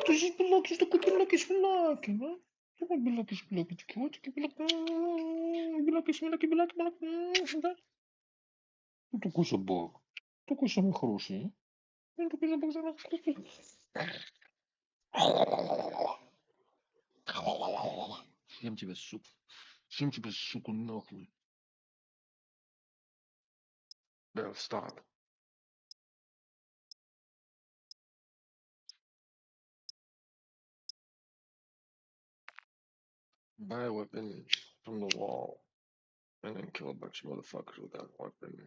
To just be lucky, just be lucky, just be lucky, man. Just be lucky, just be lucky, just be lucky, be lucky, be lucky, be lucky, be lucky, be lucky. Ну такой собак. Такой самый хороший. Ну такой собак зараз. Съем тебя, сука. Съем тебя, сука, нахуй. Да, stop. Buy a weapon from the wall and then kill a bunch of motherfuckers with that weapon.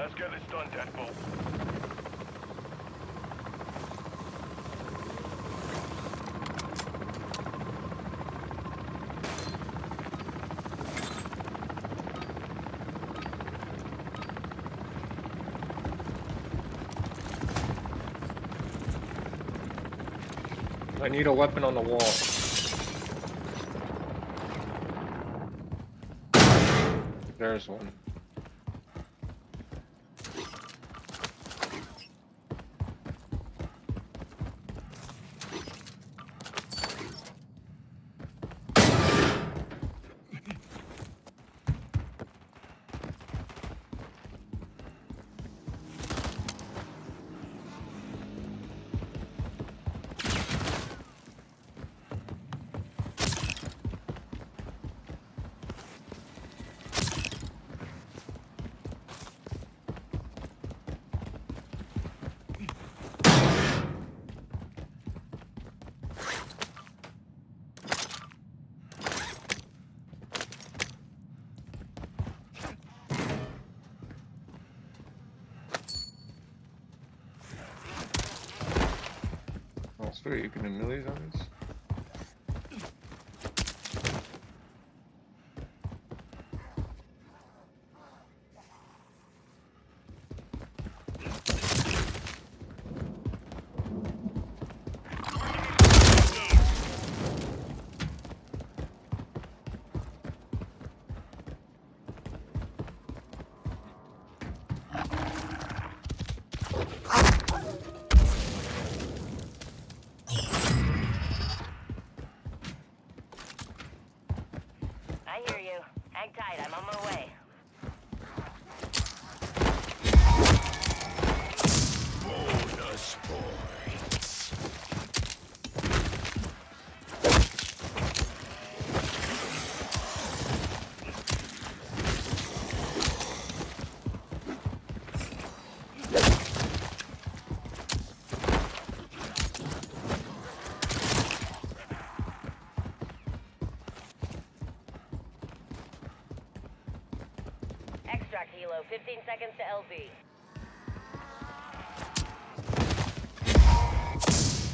Let's get this done, Deadpool. I need a weapon on the wall. There's one. Oh, sweet, you can do millies on this? I hear you. Hang tight, I'm on my way. Bonus points. Extract helo, 15 seconds to LZ.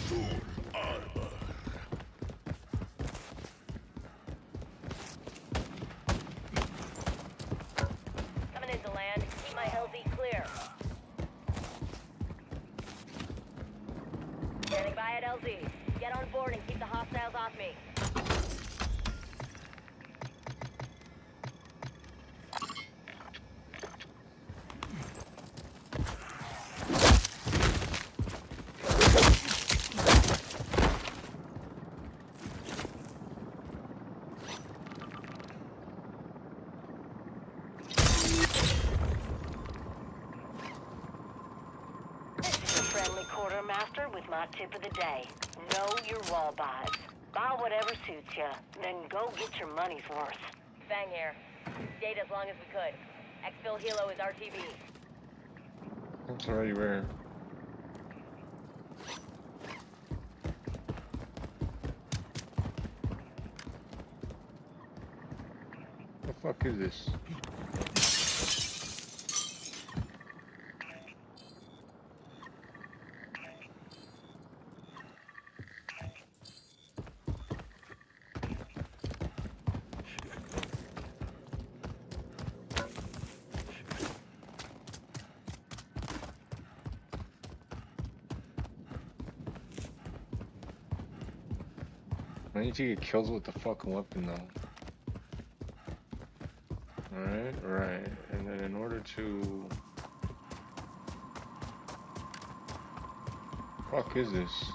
Full armor. Coming into land, keep my LZ clear. Standing by at LZ. Get on board and keep the hostiles off me. Friendly quartermaster with my tip of the day. Know your wall buys. Buy whatever suits you, then go get your money's worth. Fang here. Stayed as long as we could. Exfil helo is RTB. That's already rare. The fuck is this? I need to get kills with the fucking weapon though. Right. And then in order to... Fuck is this?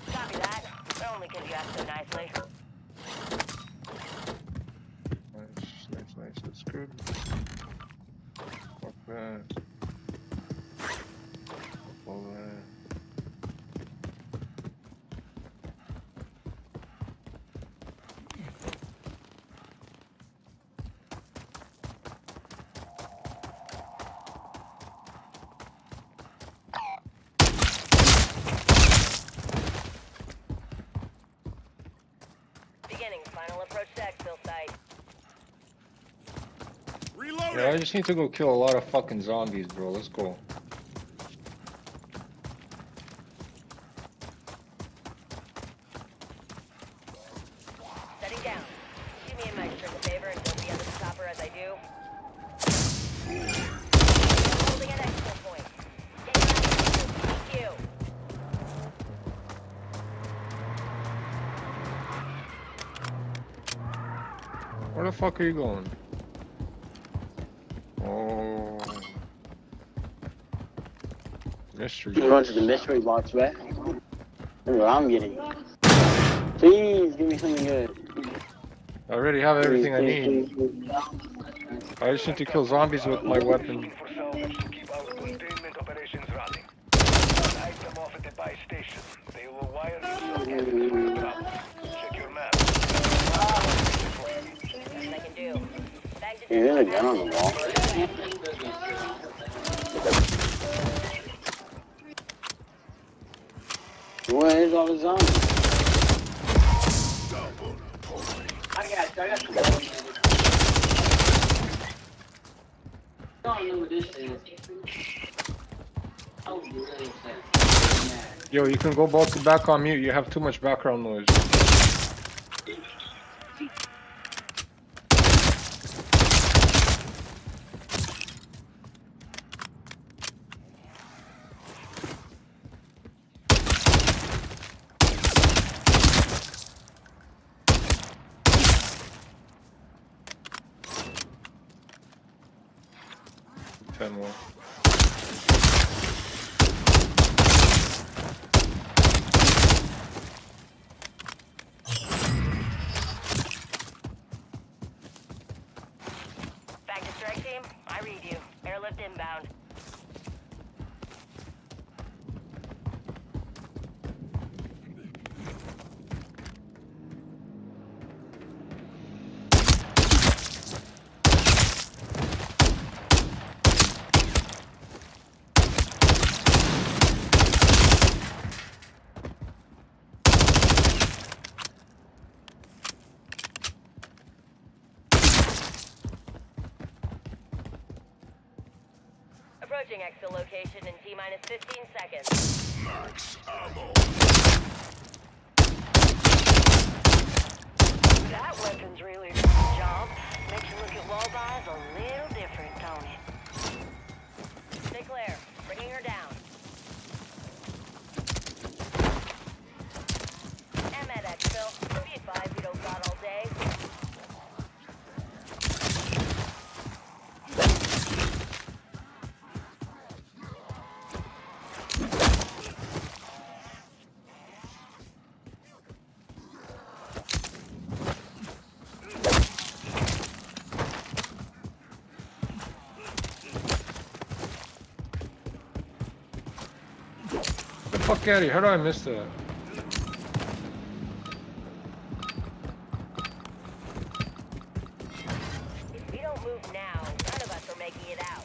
Copy that. Only because you asked so nicely. Nice. That's good. Fuck that. Fuck all that. Approach the exfil site. Reloading. Yeah, I just need to go kill a lot of fucking zombies, bro. Let's go. Setting down. Do me and Mike a favor and don't be under the chopper as I do. Holding at exfil point. Get your ass to you. Where the fuck are you going? Oh. Mystery. I'm going to the mystery box, right? That's what I'm getting. Please give me something good. I already have everything I need. Please. I just need to kill zombies with my weapon. Looking for salvage to keep our containment operations running. One item off at the buy station. They will wire you some evidence for your trouble. Check your map. Best I can do. Back to Hey, there's a gun on the wall. Where's all the zombies? Double point. I got you. I don't know what this is. I was really upset. Yo, you can go back on mute. You have too much background noise. Ten more. back to strike team. I read you. Airlift inbound. Approaching exfil location in T-minus 15 seconds. Max ammo. That weapon's really doing the job. Makes you look at walleyes a little different, don't it? Stay clear. Bringing her down. I'm at exfil. Be advised we don't got all day. Get the fuck out of here. How do I miss that? If we don't move now, none of us are making it out.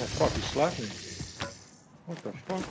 Oh fuck, he slapped me. What the fuck?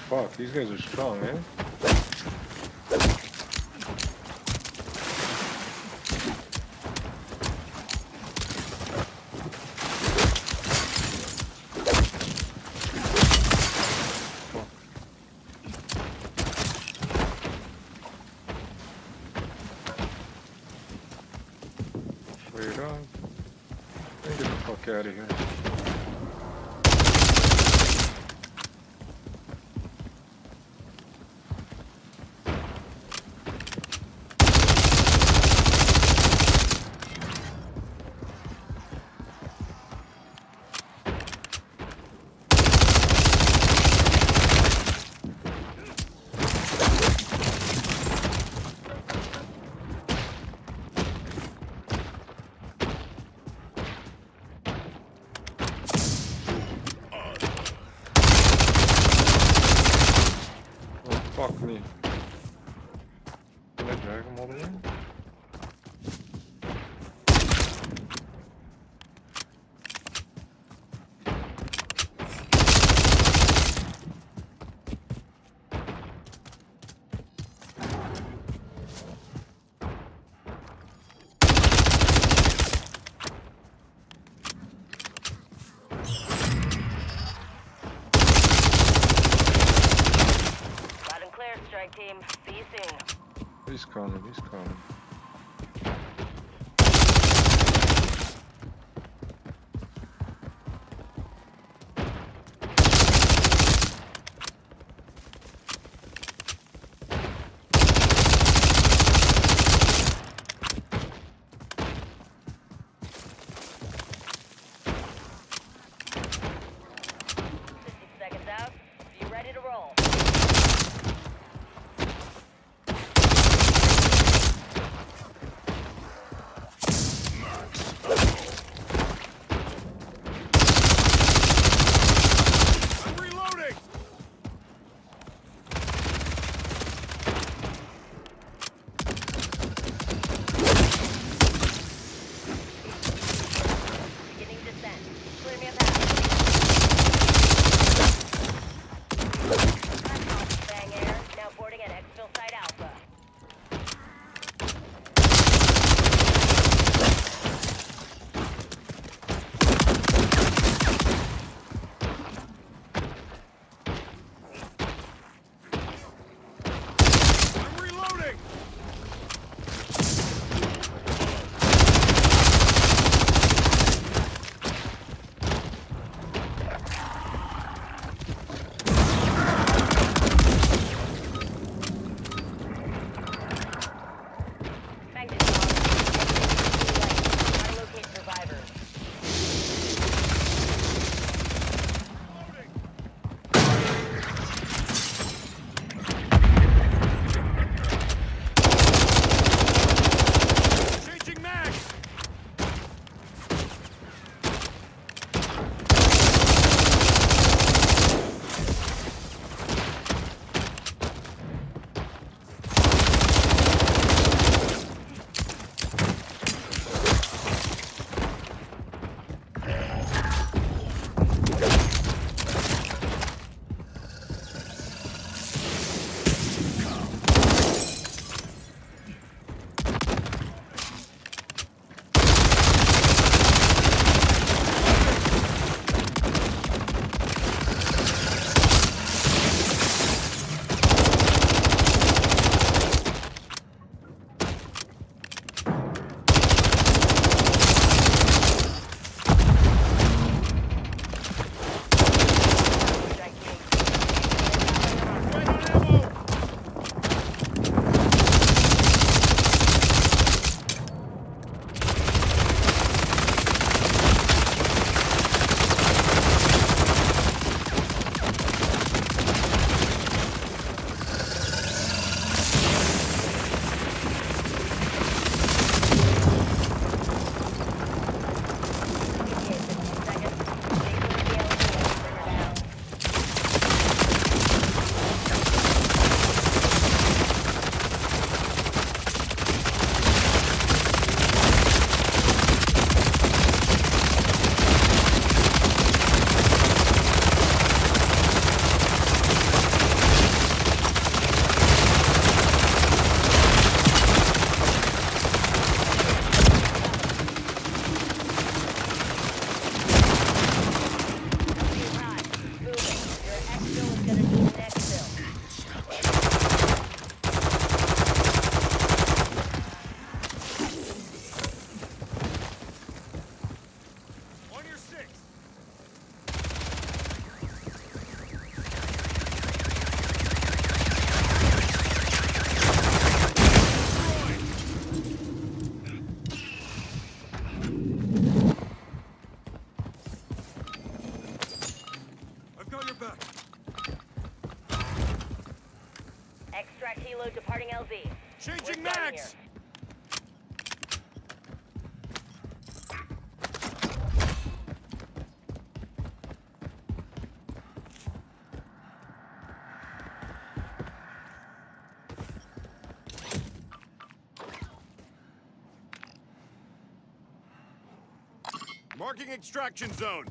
Fuck, these guys are strong, eh? Wait up. Get the fuck out of here. Fuck me. Can I drag him all the way? Loud and clear, strike team. See you soon. He's coming, he's coming. Seconds out. Be ready to roll. back. Extract helo departing LZ. Changing We're done mags. here. Marking extraction zone.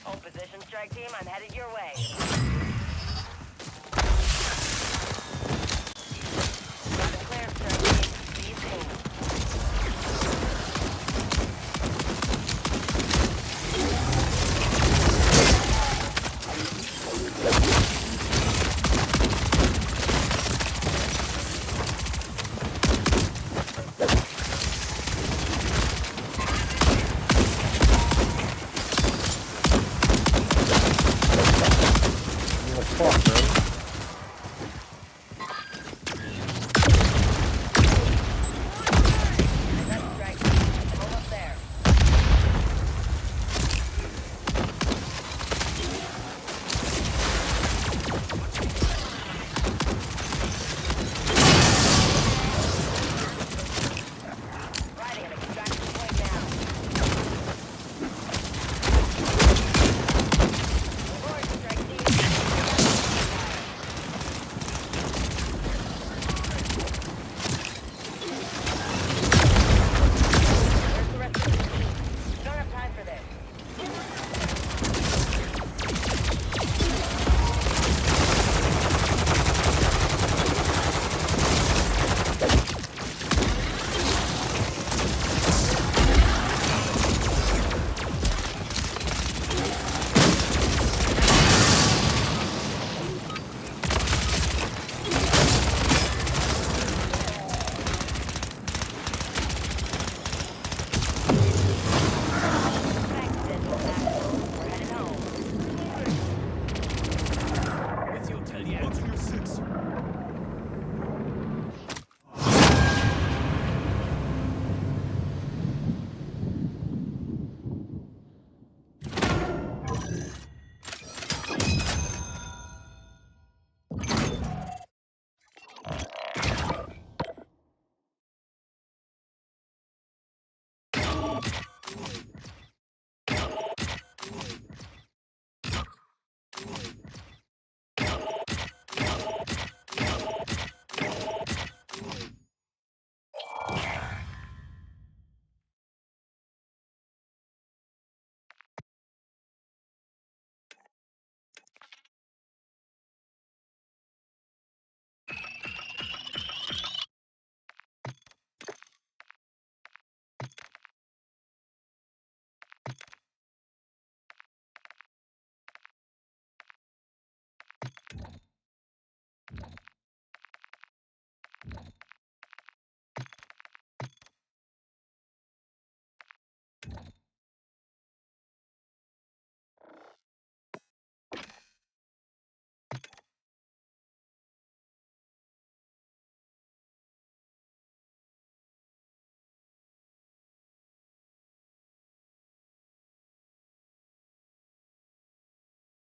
Hold position, strike team. I'm headed your way. Got it clear, strike team. Please aim. What the fuck, bro? That's strike team. I'm almost there. Riding an extraction point now. Aboard, strike team. Where's the rest of the team? We don't have time for this. Thanks, Digital Master. We're headed home. With your tail. Watching your six.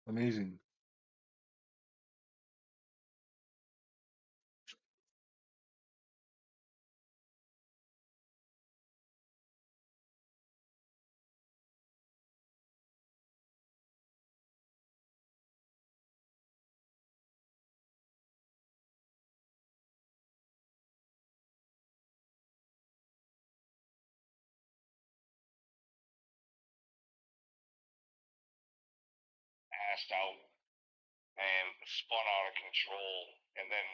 Amazing. Passed out. and spun out of control, and then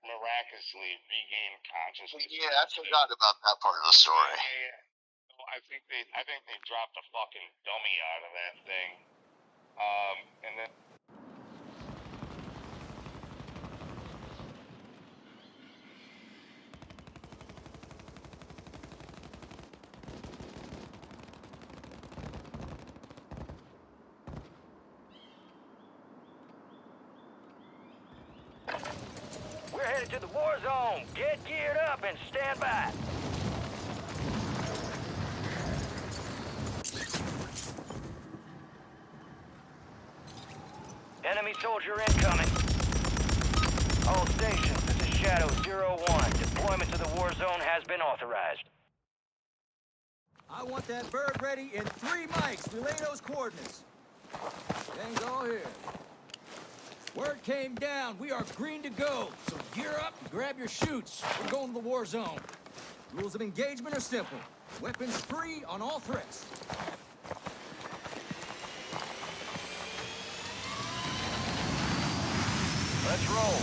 miraculously regained consciousness. Yeah, I forgot about that part of the story. Yeah. So I think they dropped a fucking dummy out of that thing. And then. We're headed to the war zone. Get geared up and stand by. Enemy soldier incoming. All stations, this is Shadow 01. Deployment to the war zone has been authorized. I want that bird ready in 3 mics. Relay those coordinates. Gang's all here. Word came down. We are green to go. So gear up and grab your chutes. We're going to the war zone. Rules of engagement are simple. Weapons free on all threats. Let's roll.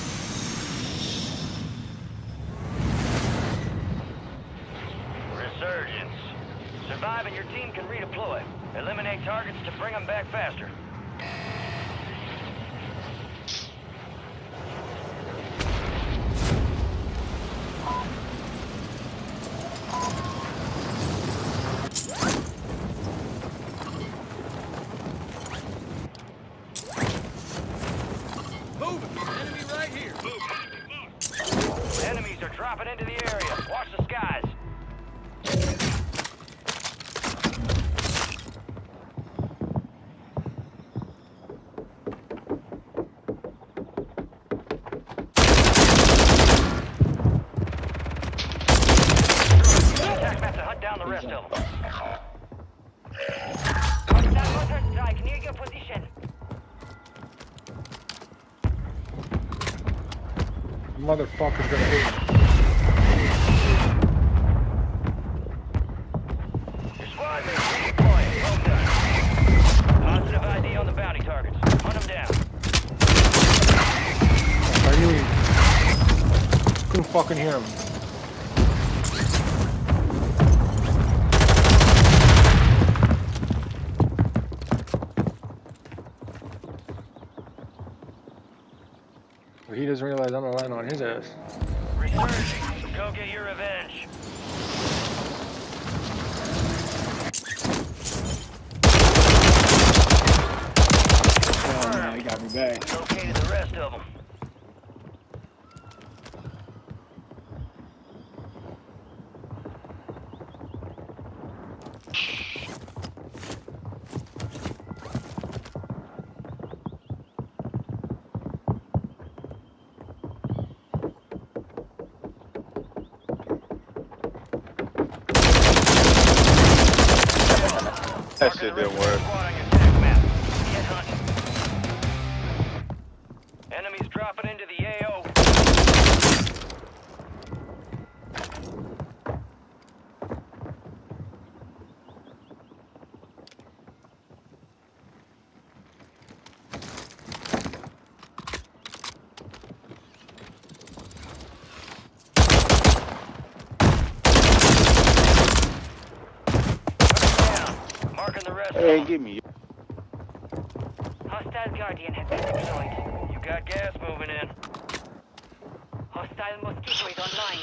Resurgence. Survive and your team can redeploy. Eliminate targets to bring them back faster. Moving. Enemy right here. Enemies are dropping into the area. Watch the skies. Attack map to hunt down the rest of them. Strike near your position. Motherfucker's gonna hit me. Your squad mates redeploying. Well done. Positive ID on the bounty targets. Hunt them down. I knew he couldn't fucking hear him. But he doesn't realize I'm gonna land on his ass. Resurging. Go get your revenge. Oh, no, he got me back. Located the rest of them. That shit didn't work. Enemies dropping into the AO. Marking the rest Hey, of them. give me. Hostile Guardian has been deployed. You got gas moving in. Hostile Mosquito is online.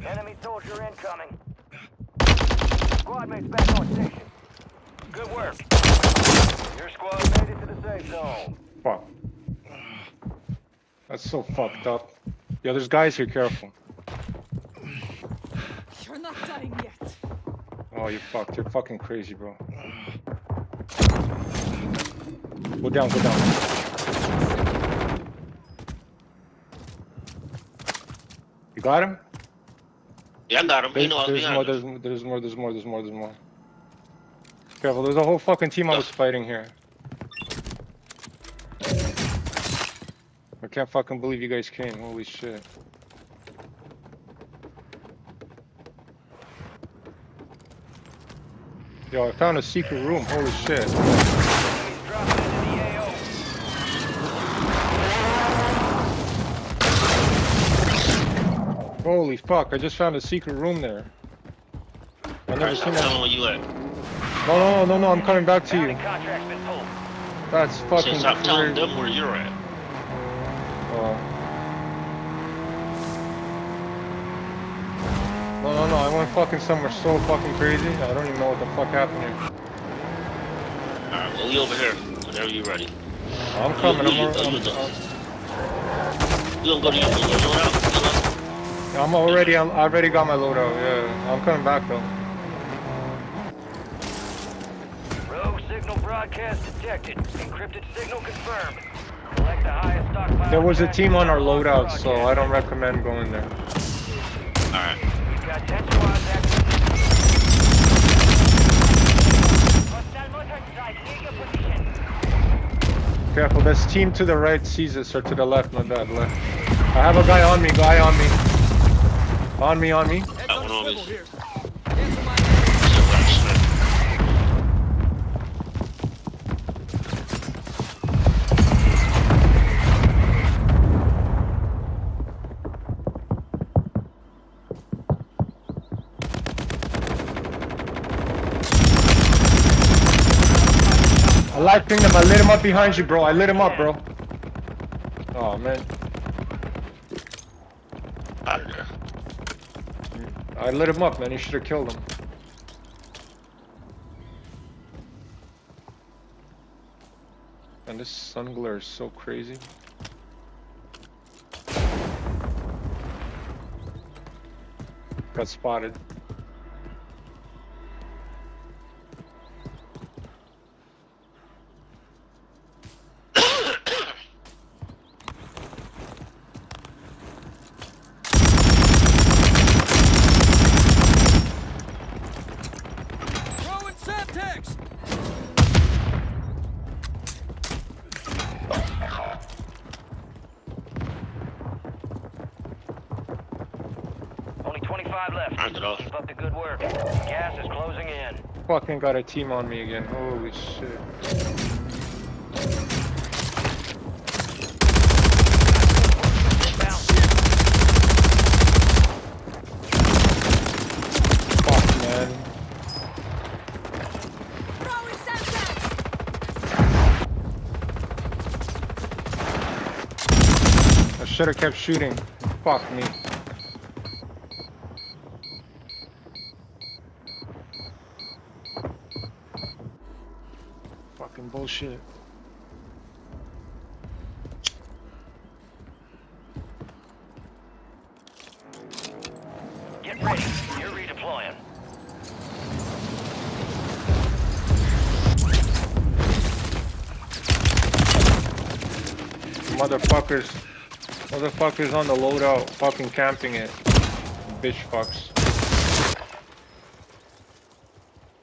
Enemy soldier incoming. Squad mates back on station. Good work. Your squad made it to the safe zone. Fuck. That's so fucked up. Yo, there's guys here, careful. You're not dying yet. Oh, you fucked. You're fucking crazy, bro. Go down, go down. You got him? Yeah, I got him. There's, You know, there's more, there's more. Careful, there's a whole fucking team I was fighting here. can't fucking believe you guys came. Holy shit. Yo, I found a secret room. Holy shit. Dropping into the AO. Holy fuck, I just found a secret room there. I never seen Tell me that. where you at. No, I'm coming back to Bounty you. contract's been pulled. That's fucking Stop telling crazy. them where you're at. No, I went fucking somewhere so fucking crazy. I don't even know what the fuck happened here. Alright, well, we over here. Whenever you're ready. I'm coming, You gonna go to your loadout? I already got my loadout, yeah. I'm coming back though. Rogue signal broadcast detected. Encrypted signal confirmed. Collect the highest stockpile. There was a track team on our unlocked loadout, so broadcast. I don't recommend going there. Alright. We've got 10 squads active. Hostile motor strike near your position. Careful, this team to the right sees us, or to the left, my bad, left. I have a guy on me. On me. Heads That on one a always- swivel here. Cancel my I live pinged him. I lit him up behind you, bro. I lit him up, bro. Oh, man. Out of there. I lit him up, man. You should have killed him. And this sun glare is so crazy. Got spotted. throwing Semtex. Only 25 left. Turned it off. Keep up the good work. Gas is closing in. Fucking got a team on me again. Holy shit. Inbound. Fuck, man. Throwing Semtex! I should have kept shooting. Fuck me. Fucking bullshit. Get ready. You're redeploying. Motherfuckers on the loadout fucking camping it. Bitch fucks.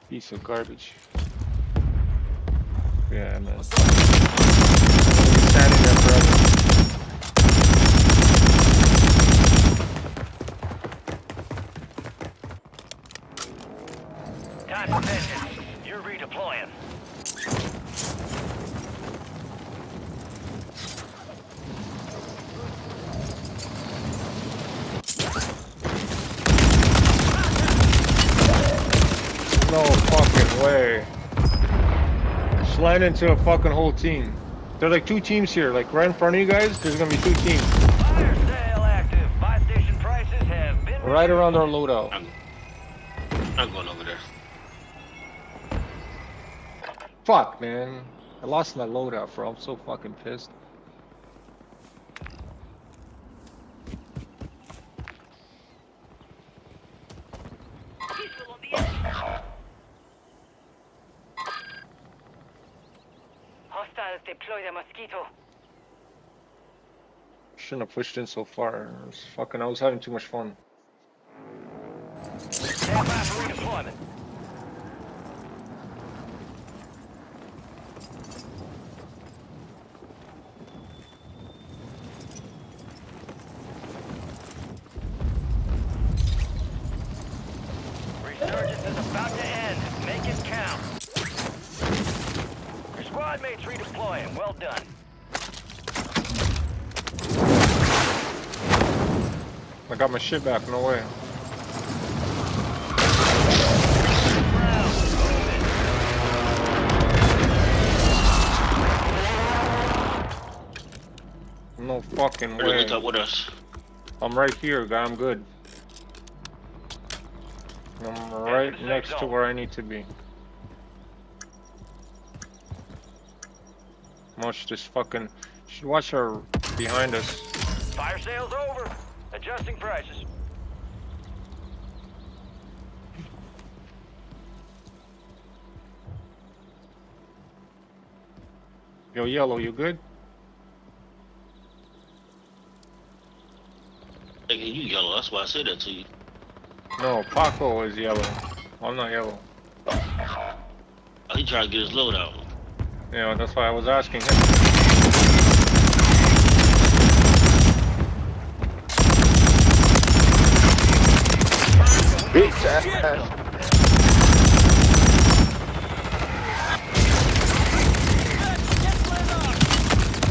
Piece of garbage. Yeah, man. I'll be standing there forever. Time for vengeance. You're redeploying. No fucking way. Slide into a fucking whole team. There's like two teams here, like right in front of you guys, there's gonna be two teams. Fire sale active. Buy station prices have been Right around our loadout. I'm going over there. Fuck, man. I lost my loadout, bro. I'm so fucking pissed. Hostiles deploy the mosquito. Shouldn't have pushed in so far. I was having too much fun. Stand by for redeployment. Squad mates redeploying. Well done. I got my shit back, no way. No fucking Better way. link up with us. I'm right here, guy. I'm good. I'm right next to where I need to be. Watch this fucking. Should watch her behind us. Fire sales over. Adjusting prices. Yo, Yellow, you good? Nigga, you yellow. That's why I said that to you. No, Paco is yellow. I'm not yellow. Oh, he trying to get his load out. Yeah, that's why I was asking him. Bitch ass.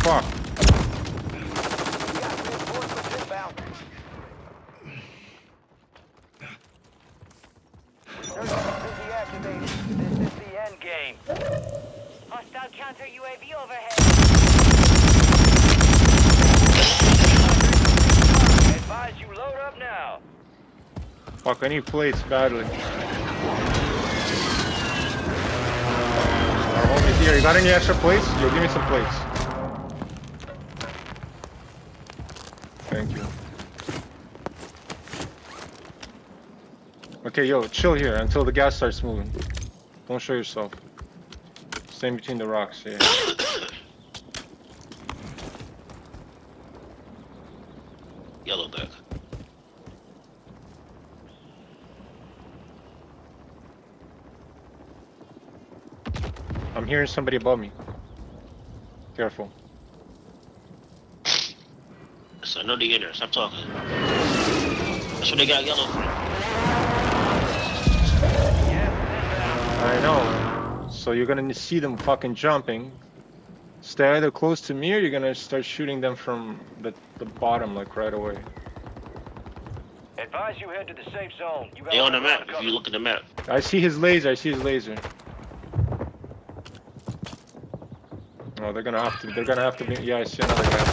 Fuck. Busy activated. This is the end game. Hostile counter UAV overhead. Advise you load up now. Fuck, I need plates badly. Our homie's here. You got any extra plates? Yo, give me some plates. Thank you. Okay, yo, chill here until the gas starts moving. Don't show yourself. Stay in between the rocks, yeah. Yellow back. I'm hearing somebody above me. Careful. So I know they in there. Stop talking. That's what they got yellow for. I know. So you're gonna see them fucking jumping. Stay either close to me or you're gonna start shooting them from the bottom, like right away. Advise you head to the safe zone. You got They on the map. cover. If you look at the map. I see his laser. I see his laser. Oh, they're gonna have to. They're gonna have to be. Yeah, I see another guy.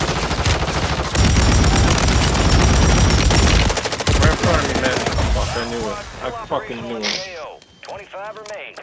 Right in front of me, man. Fuck, I knew it. I fucking knew it. 25 remain.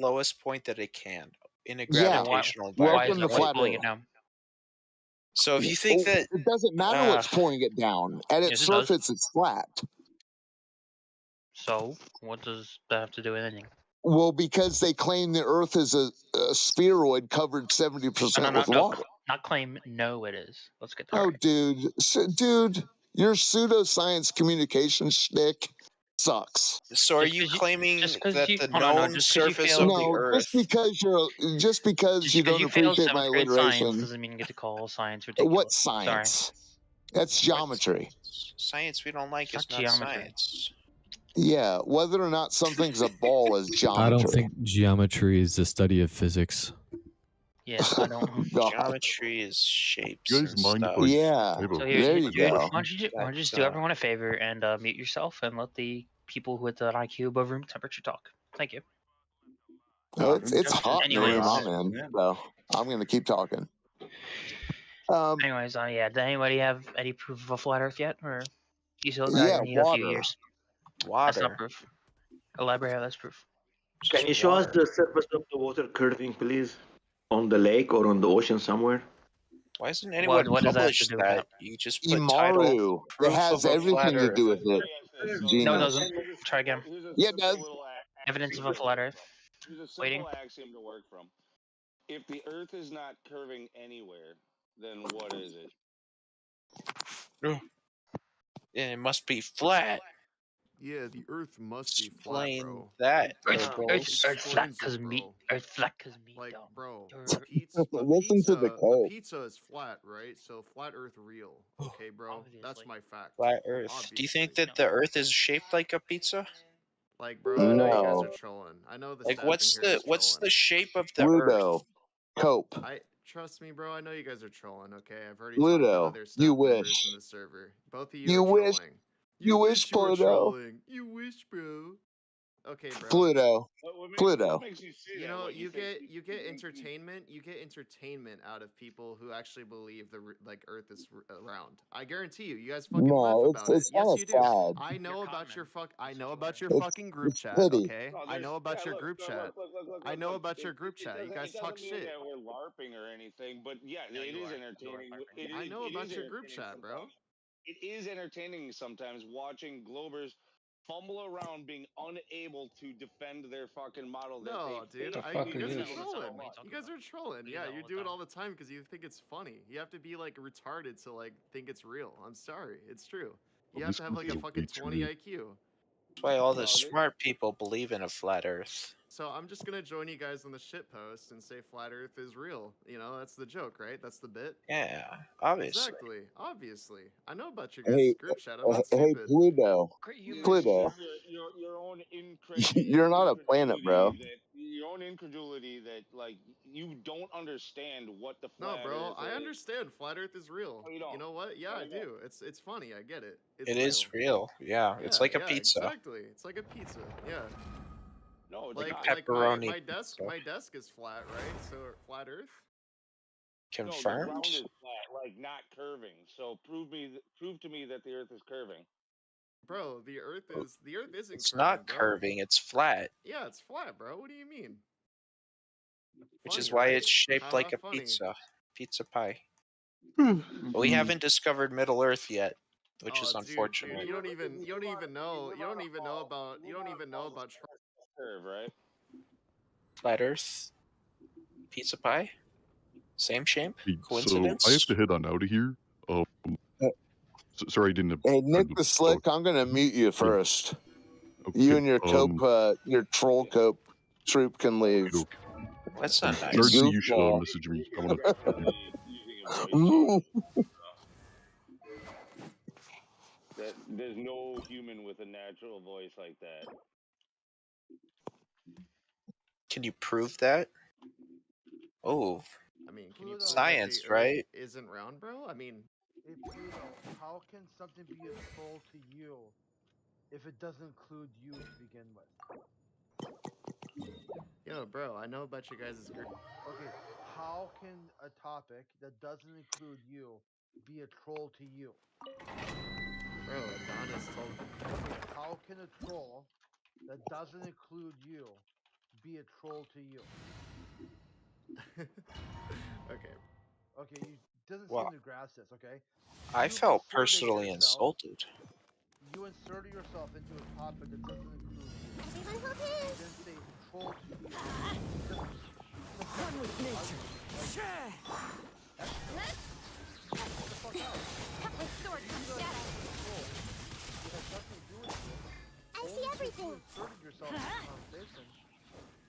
Lowest point that it can in a Yeah. gravitational Welcome environment. to Flat Earth. So if you think that it doesn't matter what's pulling it down, at its Yes, it does. surface it's flat. So, what does that have to do with anything? Well, because they claim the Earth is a spheroid covered 70% with water. Not claim. No, it is. Let's get that Oh, right. dude, your pseudoscience communication shtick sucks. So are you claiming that the known surface of the Earth? just because you don't appreciate my alliteration science doesn't mean you get to call science ridiculous. What science? Sorry. That's geometry. Science we don't like is not geometry. science. Yeah, whether or not something's a ball is geometry. I don't think geometry is the study of physics. Yeah, I don't. God. Geometry is shapes You guys and mind if stuff. Yeah. I have a So here, There you dude, go. why don't you just do everyone a favor and mute yourself and let the people with the IQ above room temperature talk. Thank you. Well, it's hot in the room Anyways, I'm in, so I'm gonna keep talking. yeah. Does anybody have any proof of a flat Earth yet, or you still Yeah, need a few water. years? That's not Water. proof. Elaborate how that's proof. Can you show us the surface of the water curving, please? On the lake or on the ocean somewhere? Why hasn't anyone What does that have to published do with that? that? You just put title Imaru. It proof has of a flat everything to Earth. do with it. No, it Genius. doesn't. Try again. Yeah, it does. Evidence of a flat Earth. Here's a simple Waiting. axiom to work from. If the Earth is not curving anywhere, then what is it? Yeah, it must be flat. Yeah, the Earth must be flat, Explain bro. that, Earth liberals. flat Explains cause it, meat. bro. Earth flat cause meat. Like, Dumb. bro, Durr. Listen to the a code. pizza is flat, right? So flat Earth real. Okay, bro. That's Obviously. my fact. Flat Earth. Do you think Obviously. that the Earth is shaped like a pizza? Like, bro, I know you guys No. are trolling. I know the Like, staff what's in here is the trolling. shape of the Pluto. Earth? Cope. Trust me, bro. I know you guys are trolling. Okay, I've already Pluto. talked to other staff You members wish. in the server. Both of you, You are wish. trolling. You wish, you were Pluto. trolling. You wish, bro. Okay, bro. Pluto. Pluto. What makes you say You that? know, What, you think get entertainment. You get entertainment out of people who actually believe the Earth is round. I guarantee you. You guys fucking laugh No, about it. it's Yes, kind you of do. sad. I know about your It's, fucking group it's chat. pity. Okay, No, I know about your group chat. Look, I know about it, your group it chat. You doesn't, guys it doesn't talk mean shit. that we're LARPing or anything, but yeah, No, it you is are. entertaining. You are I know It about is your group entertaining chat, bro. sometimes. It is entertaining sometimes watching Globers fumble around being unable to defend their fucking model that No, they dude. faked. You guys do are that all the time. trolling. What are you talking You guys about? are trolling. We do Yeah, that you all the do it time. all the time because you think it's funny. You have to be like retarded to like think it's real. I'm sorry, it's true. You have to have like a fucking 20 IQ. That's why all the smart people believe in a flat Earth. So I'm just gonna join you guys on the shit post and say flat Earth is real. You know, that's the joke, right? That's the bit. Yeah, obviously. Exactly. Obviously, I know about your guys' Hey, group chat. I'm not hey, stupid. Pluto. You Pluto. Your own You're not a planet, bro. your own incredulity that like you don't understand what the No, flat bro, Earth I is. understand flat Earth is real. Oh, you don't. You know what? Yeah, No, I you don't. do. It's funny. I get it. It's It real. is real. Yeah, it's like a pizza. Exactly. It's like a pizza. Yeah. No, it's Like not. Pepperoni my desk pizza. my desk is flat, right? So flat Earth. No, the Confirmed? ground is flat, like not curving. So prove to me that the Earth is curving. Bro, the Earth isn't It's curving, not bro. curving, it's flat. Yeah, it's flat, bro. What do you mean? Which is Funny, why right? it's shaped Haha, like a funny. pizza. Pizza pie. But we haven't discovered Middle Earth yet, which is unfortunate. Dude, you don't even know about Curve, right? Flat Earth? Pizza pie? Same shape? Hey, Coincidence? so I have to head on out of here. Sorry, I didn't have. Hey, Nick the Slick, I'm gonna mute you first. Okay, You and your your troll cope troop can leave. Okay. That's not nice. Sergeant, you should Goofball. message me. I want to. There's no human with a natural voice like that. Can you prove that? Oh. I mean, can you prove science, that the Earth right? isn't round, bro? I mean, Hey Pluto, how can something be a troll to you if it doesn't include you to begin with? yo, bro, I know about you guys' group. Okay, how can a topic that doesn't include you be a troll to you? Bro, Adonis told me. Okay, how can a troll that doesn't include you be a troll to you? Okay. Okay, you doesn't Well, seem to grasp this, okay? I You've felt inserted personally yourself- insulted. You inserted yourself into a topic that doesn't include you. And then say troll to you. One with nature. My sword comes down. I see everything. You inserted yourself into the conversation.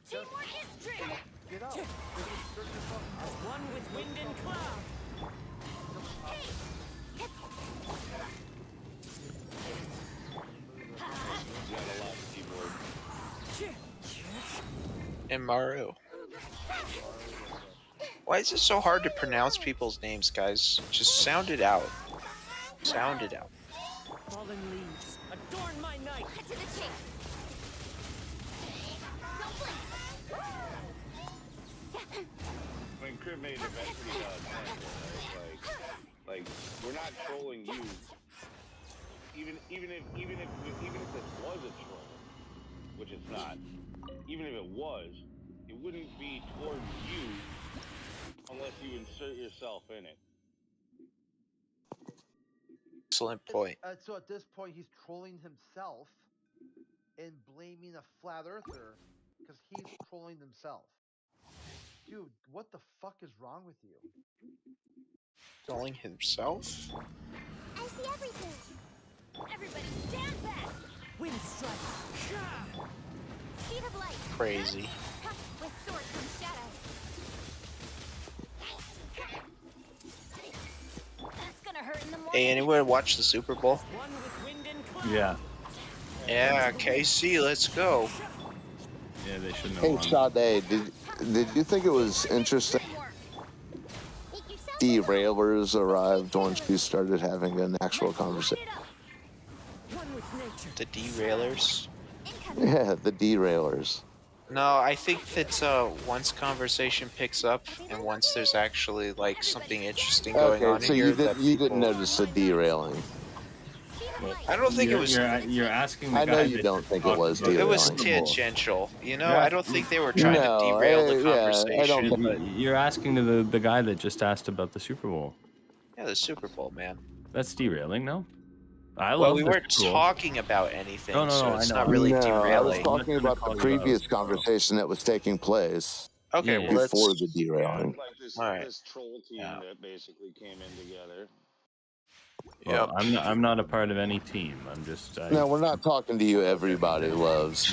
Teamwork is strength. Get out. Just insert yourself out. One with wind and cloud. And Maru. Why is it so hard to pronounce people's names, guys? Just sound it out. Sound it out. Fallen leaves, adorn my night. Cut to the chase. Don't blink. I mean, Crib made it pretty point there, right? Like we're not trolling you. Even if this was a troll, which it's not. Even if it was, it wouldn't be towards you unless you insert yourself in it. Excellent point. So at this point, he's trolling himself and blaming a flat earther because he's trolling himself. Dude, what the fuck is wrong with you? Trolling himself? I see everything. Everybody stand back. Wind strike. Speed of light. Crazy. With sword comes shadow. That's gonna hurt in the morning. Hey, anyone watch the Super Bowl? One with wind and cloud. Yeah. Yeah, KC, let's go. Yeah, they shouldn't have Hey, won. Sade, did you think it was interesting? Derailers arrived once you started having an actual conversation. The derailers? Yeah, the derailers. No, I think that once conversation picks up and once there's actually like something interesting going on Okay, so in here, that you didn't people- notice the derailing. I don't think it was. You're asking the I guy. know you that don't think it talked was about It was derailing. tangential, you know. Yeah. I don't think they were trying to derail the conversation. I don't think. But you're asking the guy that just asked about the Super Bowl. Yeah, the Super Bowl, man. That's derailing, no? I Well, love we the weren't Super Bowl. talking about anything, No, so I it's know. not really No, I was derailing. talking about the call you previous out. conversation that was taking place Okay, Yeah, well, let's. before the derailing. Like this All right. this troll team Yeah. that basically came in together. Well, Yep. I'm not a part of any team. I'm just. No, we're not talking to you. Everybody loves.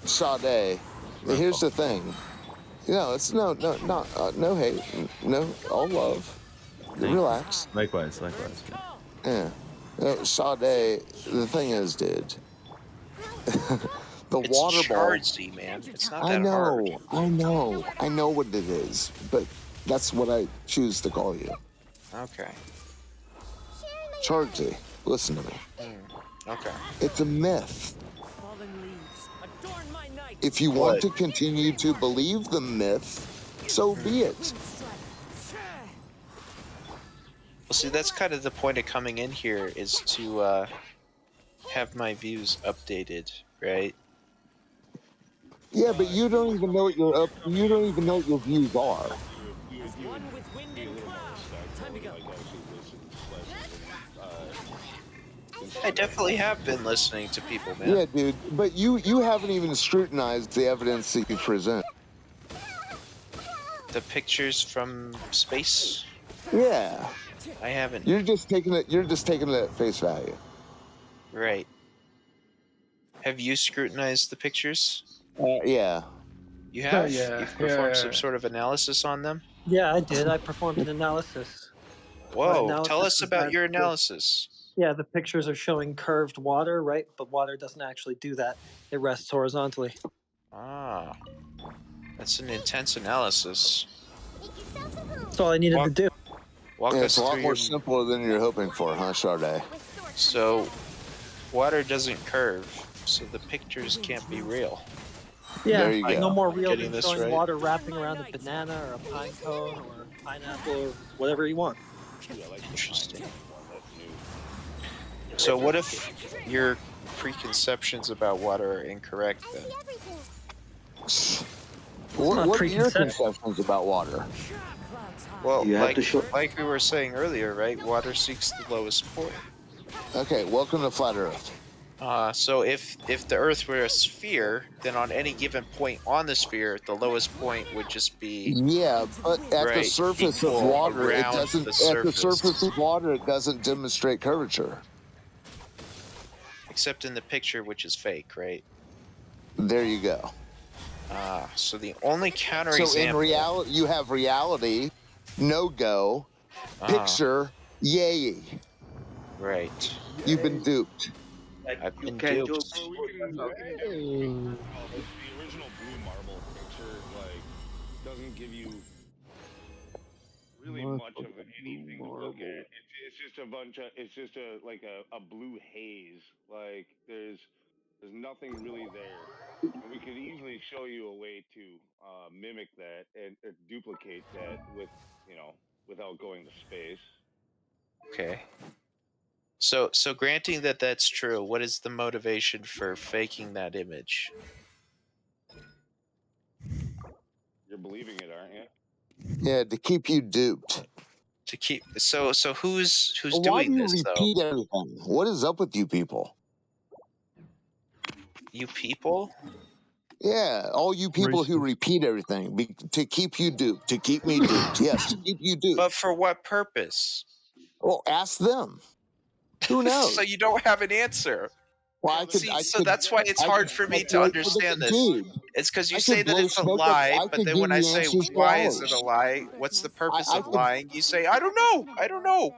Sade, here's the thing. It's no hate, no all love. Relax. Likewise. Yeah. Sade, the thing is, dude. The It's water ball. chargey, man. It's not I that hard. know what it is, but that's what I choose to call you. Okay. Chargey, listen to me. Okay. It's a myth. Fallen leaves, adorn my night. If you want to continue to believe the myth, so be it. Well, see, that's kind of the point of coming in here is to have my views updated, right? Yeah, but you don't even know what your views are. One with wind and cloud. Time to go. I definitely have been listening to people, man. Yeah, dude, but you haven't even scrutinized the evidence that you present. The pictures from space, Yeah, I haven't. you're just taking it at face value. Right. Have you scrutinized the pictures? Yeah. You have? yeah, You've performed yeah. some sort of analysis on them? Yeah, I did. I performed an analysis. Whoa, analysis tell us is about that your the- analysis. Yeah, the pictures are showing curved water, right? But water doesn't actually do that. It rests horizontally. Ah. That's an intense analysis. That's all I needed to do. Walk Yeah, us it's a lot through more your... simpler than you're hoping for, huh, Sade? So, water doesn't curve, so the pictures can't be real. Yeah, There you go. no more real Getting than this showing right? water wrapping around a banana or a pine cone or a pineapple or whatever you want. Interesting. So what if your preconceptions about water are incorrect then? What not are your preconception. conceptions about water? Well, You have to show- like we were saying earlier, right? Water seeks the lowest point. Okay, welcome to Flat Earth. So if the Earth were a sphere, then on any given point on the sphere, the lowest point would just be Yeah, but at the Right, surface of equal water, it around doesn't. the At the surface. surface of water, it doesn't demonstrate curvature. except in the picture, which is fake, right? There you go. So the only counterexample. So in reality, you have reality, no go, picture, yay. Right. You've been duped. I've been Can duped. The original blue marble picture, like, doesn't give you really much of anything to look at. It's just a bunch of. It's just like a blue haze. Like there's nothing really there, and we could easily show you a way to mimic that and duplicate that with without going to space. Okay. So granting that that's true, what is the motivation for faking that image? You're believing it, aren't you? Yeah, to keep you duped. To keep so who's Why do doing you this though? repeat everything? What is up with you people? You people? Yeah, all you people who repeat everything to keep you duped, to keep me duped. Yes, to keep you duped. But for what purpose? Well, ask them. Who knows? So you don't have an answer. Well, So that's why it's hard for me to understand this. Dude, It's because you I say could that blow it's a smoke up- lie, I but could then give when I you say answers for why is it a hours. lie, what's the purpose I of could- lying? You say I don't know,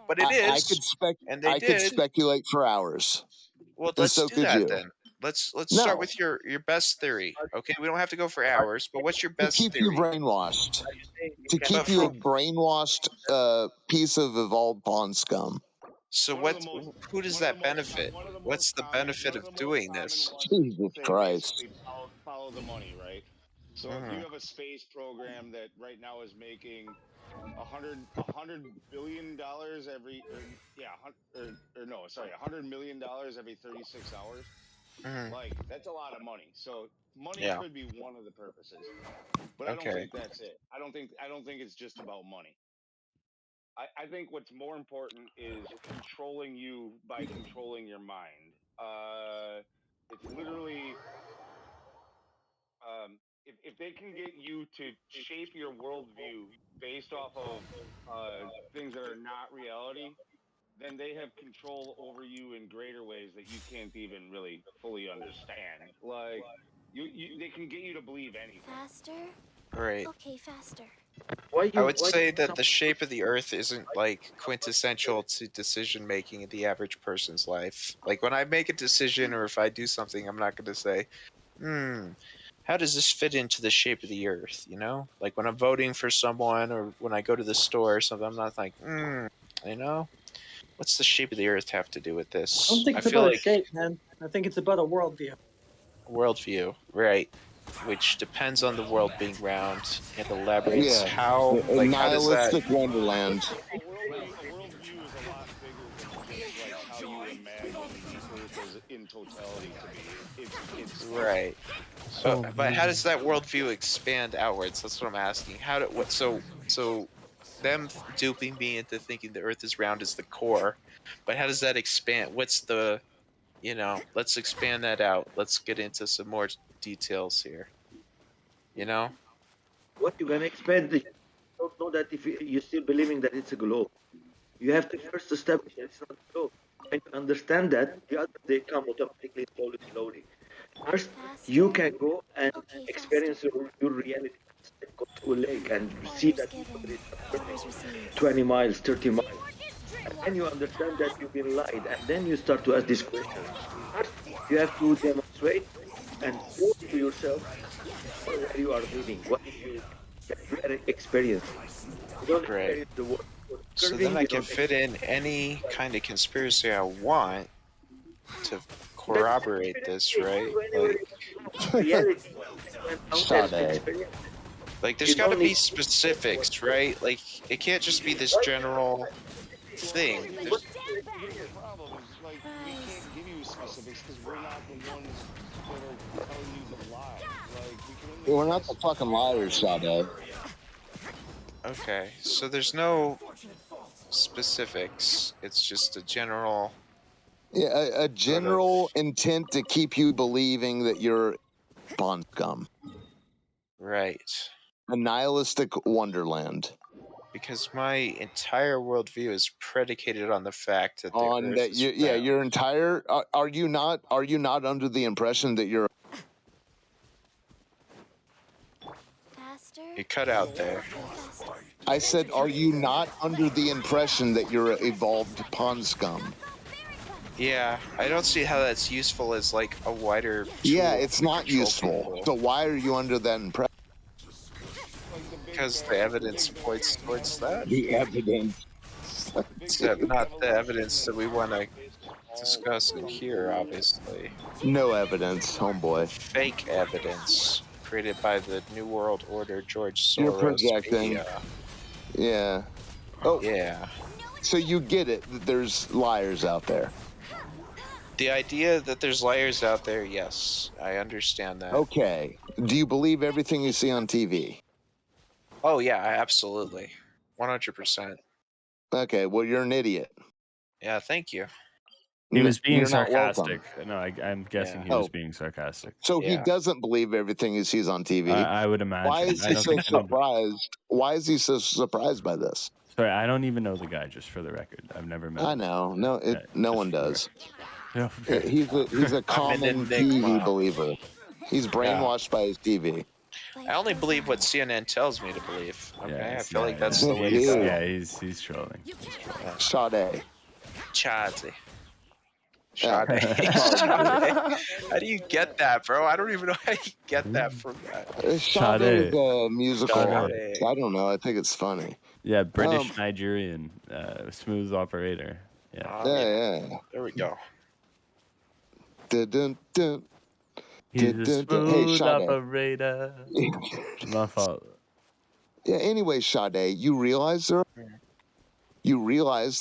but it is. And they I could did. speculate for hours. Well, And let's so do could that you. then. Let's No. start with your best theory. Okay, we don't have to go for hours, but what's your best To keep theory? you brainwashed. To keep you a brainwashed piece of evolved pawn scum. So who does that benefit? What's the benefit of doing this? Jesus Christ. Basically follow the money, right? So if you have a space program that right now is making $100 billion every, $100 million every 36 hours. Like that's a lot of money. So money could be one of the purposes, but I don't think that's it. I don't think it's just about money. I think what's more important is controlling you by controlling your mind. It's literally, if they can get you to shape your worldview based off of things that are not reality, then they have control over you in greater ways that you can't even really fully understand. Like they can get you to believe anything. Faster? Right. Okay, faster. I would say that the shape of the Earth isn't like quintessential to decision making in the average person's life. Like when I make a decision or if I do something, I'm not going to say, how does this fit into the shape of the Earth? You know, like when I'm voting for someone or when I go to the store or something, I'm not like, what's the shape of the Earth have to do with this? I don't think it's about a shape, man. I think it's about a worldview. Worldview, right? Which depends on the world being round and elaborates Yeah. how, A like, how does that? nihilistic wonderland. A worldview is a lot bigger than just like how you imagine the Earth as in totality to be. It's Right. But how does that worldview expand outwards? That's what I'm asking. So them duping me into thinking the Earth is round is the core, but how does that expand? What's the, let's expand that out. Let's get into some more details here. What you can expand, you don't know that if you're still believing that it's a globe. You have to first establish that it's not a globe. And to understand that, the others, they come automatically, slowly. First, you can go and experience your reality. Go to a lake and see that 20 miles, 30 miles. And then you understand that you've been lied. And then you start to ask these questions. First, you have to demonstrate and prove to yourself where you are living, what you experience. You don't experience the world. So then I can fit in any kind of conspiracy I want to corroborate this, right? Like there's got to be specifics, right? Like it can't just be this general thing. The problem is like we can't give you specifics because we're not the ones that are telling you the lie. Like we can only. We're not the fucking liars, Sade. Okay, so there's no specifics. It's just a general. Yeah, a general intent to keep you believing that you're pawn scum. Right. A nihilistic wonderland. Because my entire worldview is predicated on the fact that the Earth is round. Your entire. Are you not under the impression that you're? You cut out there. I said, are you not under the impression that you're an evolved pawn scum? Yeah, I don't see how that's useful as like a wider. Yeah, it's not useful. So why are you under that impression? because the evidence points towards that. The evidence. Except not the evidence that we want to discuss in here, obviously. No evidence, homeboy. Fake evidence created by the New World Order, George Soros You're projecting. media. Yeah. Oh. Yeah. So you get it that there's liars out there. The idea that there's liars out there, yes, I understand that. Okay. Do you believe everything you see on TV? Oh yeah, absolutely, 100%. Okay. Well, you're an idiot. Yeah, thank you. He was being You're not welcome. sarcastic. No, I'm guessing he Yeah. was Oh. being sarcastic. So he doesn't believe everything he sees on TV. I would imagine. Why is I he don't so think anybody- surprised? Why is he so surprised by this? Sorry, I don't even know the guy. Just for the record, I've never met him. I know. No, no one does. No, He's a common TV believer. He's brainwashed by his TV. I only believe what CNN tells me to believe. Okay, Yeah, I feel like that's yeah. the way to go. Yeah, he's trolling. Sade. Chadzy. Yeah. Sade. How do you get that, bro? I don't even know how you get that from that. Sade is a musical. Sade. I don't know. I think it's funny. Yeah, British Nigerian, smooth operator. Yeah. Yeah. There we go. Dun, dun, dun. He's Dun, a dun, dun. Hey, smooth Sade. operator. My fault. Yeah. Anyway, Sade, you realize the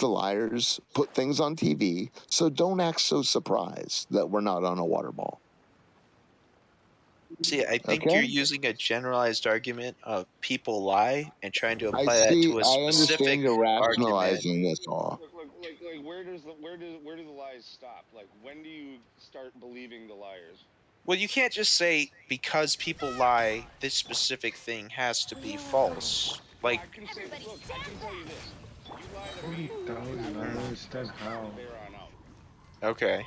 liars put things on TV, so don't act so surprised that we're not on a water ball. See, I think Okay. you're using a generalized argument of people lie and trying to apply I that see. to a I understand specific you're argument. rationalizing this all. Like where do the lies stop? Like when do you start believing the liars? Well, you can't just say because people lie, this specific thing has to be false. Like, I can say, look, I can tell you this. You lie to me, $40,000. That's how. there on out. okay.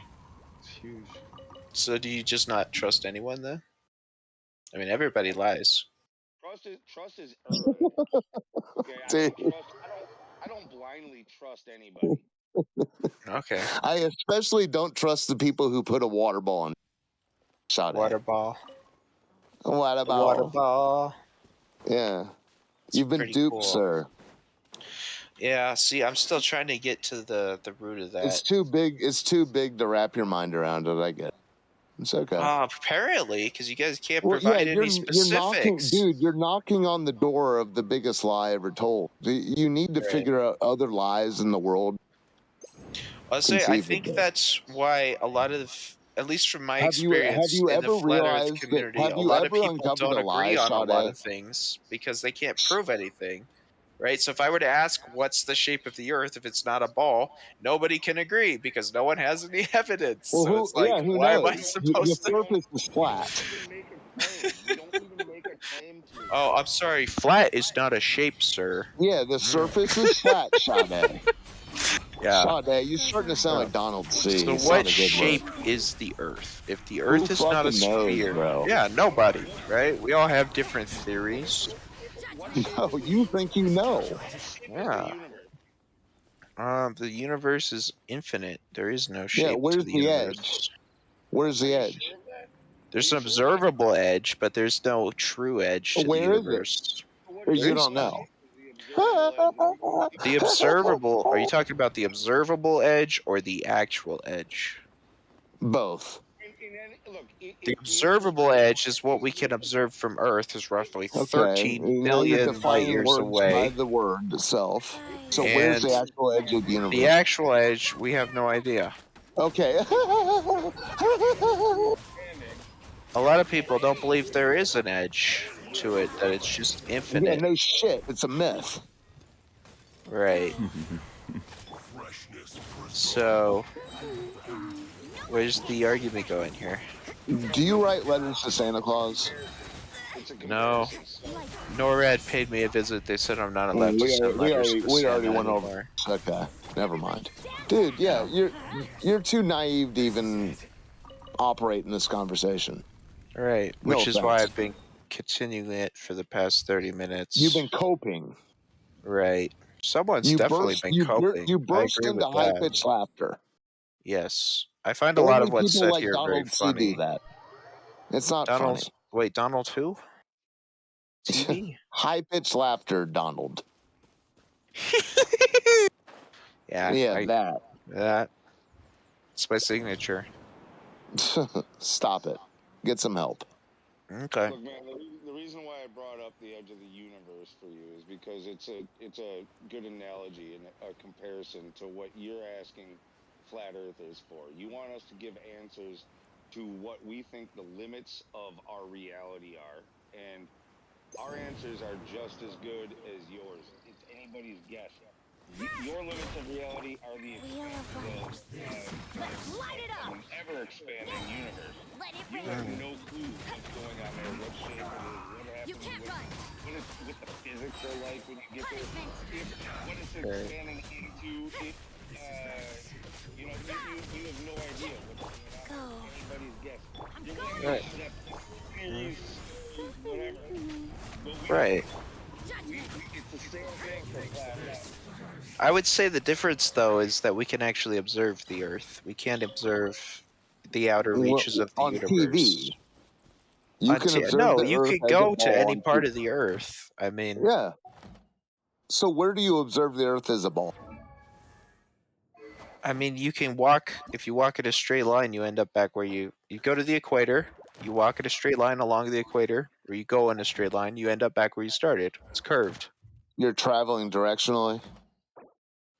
It's huge. So do you just not trust anyone then? I mean, everybody lies. Trust is earned. Okay, I don't blindly trust anybody. Okay. I especially don't trust the people who put a water ball on. Sade. Water ball. Water ball. Water ball. Yeah. You've been pretty duped, cool. sir. Yeah, see, I'm still trying to get to the root of that. It's too big. It's too big to wrap your mind around it. I get it. It's okay. Apparently, because you guys can't Well, provide yeah, any you're knocking, specifics. dude. You're knocking on the door of the biggest lie ever told. You need to figure out other lies in the world. I'll say, I think that's why a lot of, at least from my experience have you in the ever flat Earth realized community, have a you lot of ever people uncovered don't a lie, agree on a lot Sade? of things because they can't prove anything. Right? So if I were to ask what's the shape of the Earth if it's not a ball, nobody can agree because no one has any evidence. Well, So it's like, who why am I knows? supposed The to? surface is flat. You don't even make a claim to. Oh, I'm sorry. Flat is not a shape, sir. Yeah, the surface is flat, Sade. Yeah. Sade, you're starting to sound like Donald C. So It's what not a good shape look. is the Earth? If the Earth is not a fucking knows, sphere, bro? yeah, nobody, right? We all have different theories. No, you think you know. Yeah. The universe is infinite. There is no shape Yeah, to where's the the universe. edge? Where's the edge? There's an observable edge, but there's no true edge to Where the is it? universe. Or you There is don't none. know. The observable, are you talking about the observable edge or the actual edge? Both. The observable edge is what we can observe from Earth, is roughly Okay. 13 Now you're billion light defining years words by away. the word itself. So where's the And actual edge of the universe? the actual edge, we have no idea. Okay. A lot of people don't believe there is an edge to it, that it's just Yeah, infinite. no shit. It's a myth. Right. So, where's the argument going here? Do you write letters to Santa Claus? No. NORAD paid me a visit. They said I'm not allowed to send letters to we Santa already went over. anymore. Okay, never mind. Dude, yeah, you're too naive to even operate in this conversation. Right, No which is why offense. I've been continuing it for the past 30 minutes. You've been coping. Right. Someone's You definitely burst, been you, coping. you I burst agree into with that. high-pitched laughter. Yes. I find a lot of Only what's people said like here very Donald C do funny. that. It's not Donald, funny. wait, Donald who? TV. High-pitched laughter, Donald. Yeah. Yeah, that. That. It's my signature. Stop it. Get some help. Okay. Look, man, the reason why I brought up the edge of the universe for you is because it's a good analogy and a comparison to what you're asking flat earthers for. You want us to give answers to what we think the limits of our reality are, and our answers are just as good as yours. It's anybody's guess. Your limits of reality are the expanse of an ever-expanding universe. You have no clue what's going on there, what shape it is, what happens, what the physics are like when you get there, what it's expanding into. You have no idea what's going on. It's anybody's guess. You're willing to accept theories, whatever. But Right. it's the same thing for flat Earth. I would say the difference, though, is that we can actually observe the Earth. We can't observe the outer reaches of the on universe. TV. You can observe no, the you Earth could as a go to ball any on part TV. of the Earth. I mean, Yeah. So where do you observe the Earth as a ball? I mean, you can walk. If you walk in a straight line, you end up back where you go to the equator. You walk in a straight line along the equator, or you go in a straight line. You end up back where you started. It's curved. You're traveling directionally.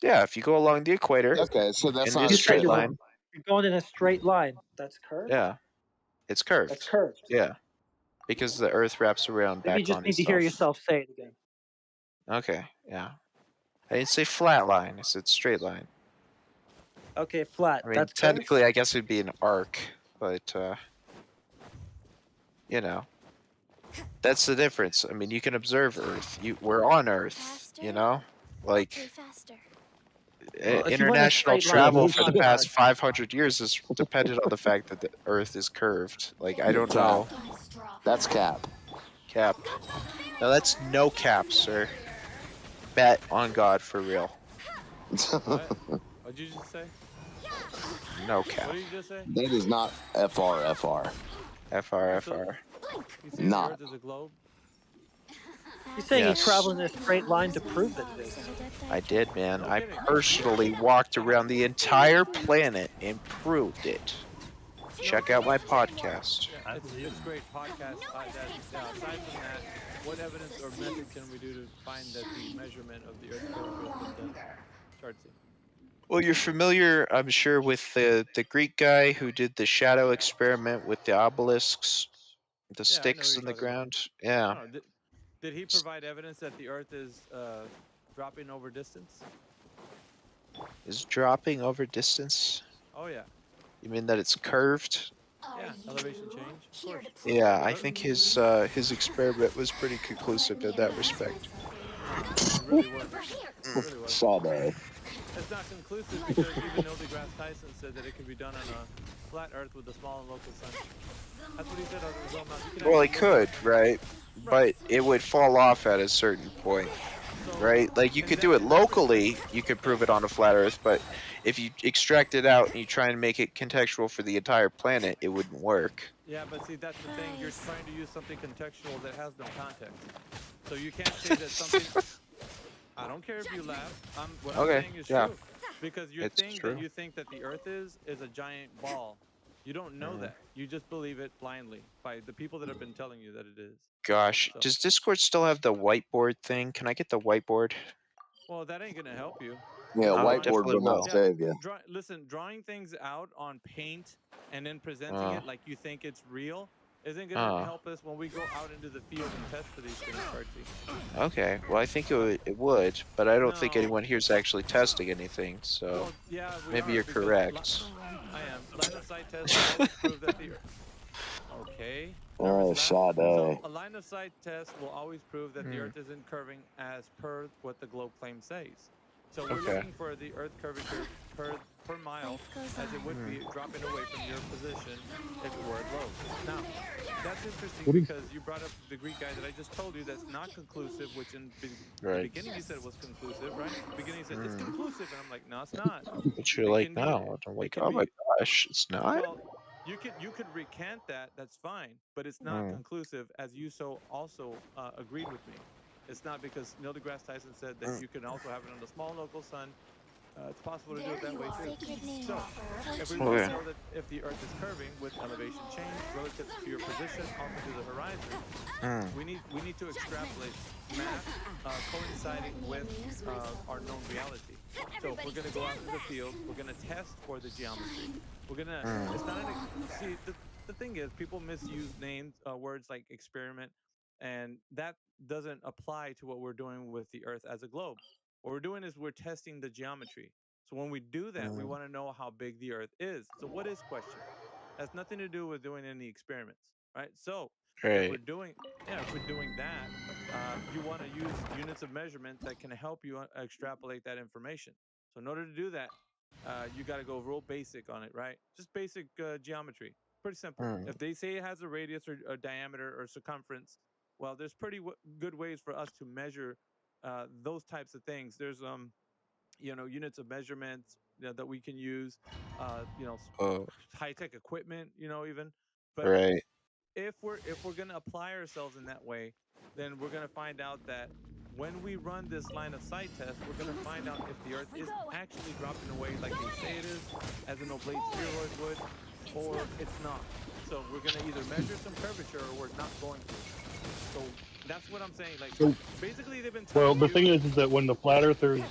Yeah, if you go along the equator, okay, so that's in not a a straight line. You're going in a straight line. That's curved? Yeah, it's curved. That's curved. Yeah, because the Earth wraps around Maybe you back just on need to hear itself. yourself say it again. Okay, yeah. I didn't say flat line. I said straight line. Okay, flat. I mean, That's curved? technically, I guess it'd be an arc, but you know, that's the difference. I mean, you can observe Earth. We're on Earth. You know, like Faster. Well, if you went a international straight line, travel it's for the not past hard. 500 years is dependent on the fact that the Earth is curved. Like, I don't know. That's cap. Cap. No, that's no cap, sir. Bet on God for real. What'd you just say? No cap. What did you just say? That is not FR. FR. You saying Not. the Earth is a globe? He's saying Yes. he traveled in a straight line to prove that it is. I did, man. I personally walked around the entire planet and proved it. Check out my podcast. Yeah, it's great podcast. Aside from that, what evidence or method can we do to find that the measurement of the Earth curve with the charts? Well, you're familiar, I'm sure, with the Greek guy who did the shadow experiment with the obelisks, the Yeah, I know who sticks you're in the talking about. ground. Yeah. No, did he provide evidence that the Earth is dropping over distance? Is dropping over distance? Oh yeah. You mean that it's curved? Yeah, elevation change. Of course. Yeah, I think his experiment was pretty conclusive in that respect. It really was. It really was. Sawday. It's not conclusive because even Neil deGrasse Tyson said that it could be done on a flat Earth with a small and local sun. That's what he said on his own mouth. Well, it could, right? But it would fall off at a certain point, right? Like, you could do it locally, you could prove it on a flat Earth, but if you extract it out and you try and make it contextual for the entire planet, it wouldn't work. Yeah, but see, that's the thing. You're trying to use something contextual that has no context. So you can't say that something... I don't care if you laugh. What I'm saying is true. Because your thing that you think that the Earth is a giant ball. You don't know that. You just believe it blindly by the people that have been telling you that it is. Gosh, does Discord still have the whiteboard thing? Can I get the whiteboard? Well, that ain't gonna help you. Yeah, whiteboard will not save you. Listen, drawing things out on paint and then presenting it like you think it's real isn't gonna help us when we go out into the field and test for these things, Archie. Okay, well, I think it would, but I don't think anyone here is actually testing anything, so Well, yeah, maybe you're correct. I am. Line of sight test will always prove that the Okay. Oh, Sawday. A line of sight test will always prove that the Earth isn't curving as per what the globe claim says. So we're looking for the Earth curvature per mile as it would be dropping away from your position if it were at low. Now, that's interesting because you brought up the Greek guy that I just told you that's not conclusive, which in the beginning you said it was conclusive, right? In the beginning you said it's conclusive, and I'm like, no, it's not. But you're like, no, I'm like, oh my gosh, it's not? You could recant that. That's fine, but it's not conclusive, as you also agreed with me. It's not, because Neil deGrasse Tyson said that you can also have it on the small local sun. It's possible to do it that way too. So, if we want to know that if the Earth is curving with elevation change relative to your position off into the horizon, we need to extrapolate math coinciding with our known reality. So we're going to go out into the field. We're going to test for the geometry. We're gonna. It's not an. See, the thing is, people misuse names, words like experiment, and that doesn't apply to what we're doing with the Earth as a globe. What we're doing is we're testing the geometry. So when we do that, we want to know how big the Earth is. So what is question? Has nothing to do with doing any experiments, right? So if we're doing, if we're doing that, you want to use units of measurement that can help you extrapolate that information. So in order to do that, you got to go real basic on it, right? Just basic geometry. Pretty simple. If they say it has a radius or a diameter or circumference, well, there's pretty good ways for us to measure those types of things. There's units of measurements that we can use, high tech equipment, even. But Right. if we're gonna apply ourselves in that way, then we're gonna find out that when we run this line of sight test, we're gonna find out if the Earth is actually dropping away like they say it is, as an oblate spheroid would, or it's not. So we're gonna either measure some curvature or we're not going to. So that's what I'm saying. Like, So, basically, they've been well, telling the you. thing is that when the flat earthers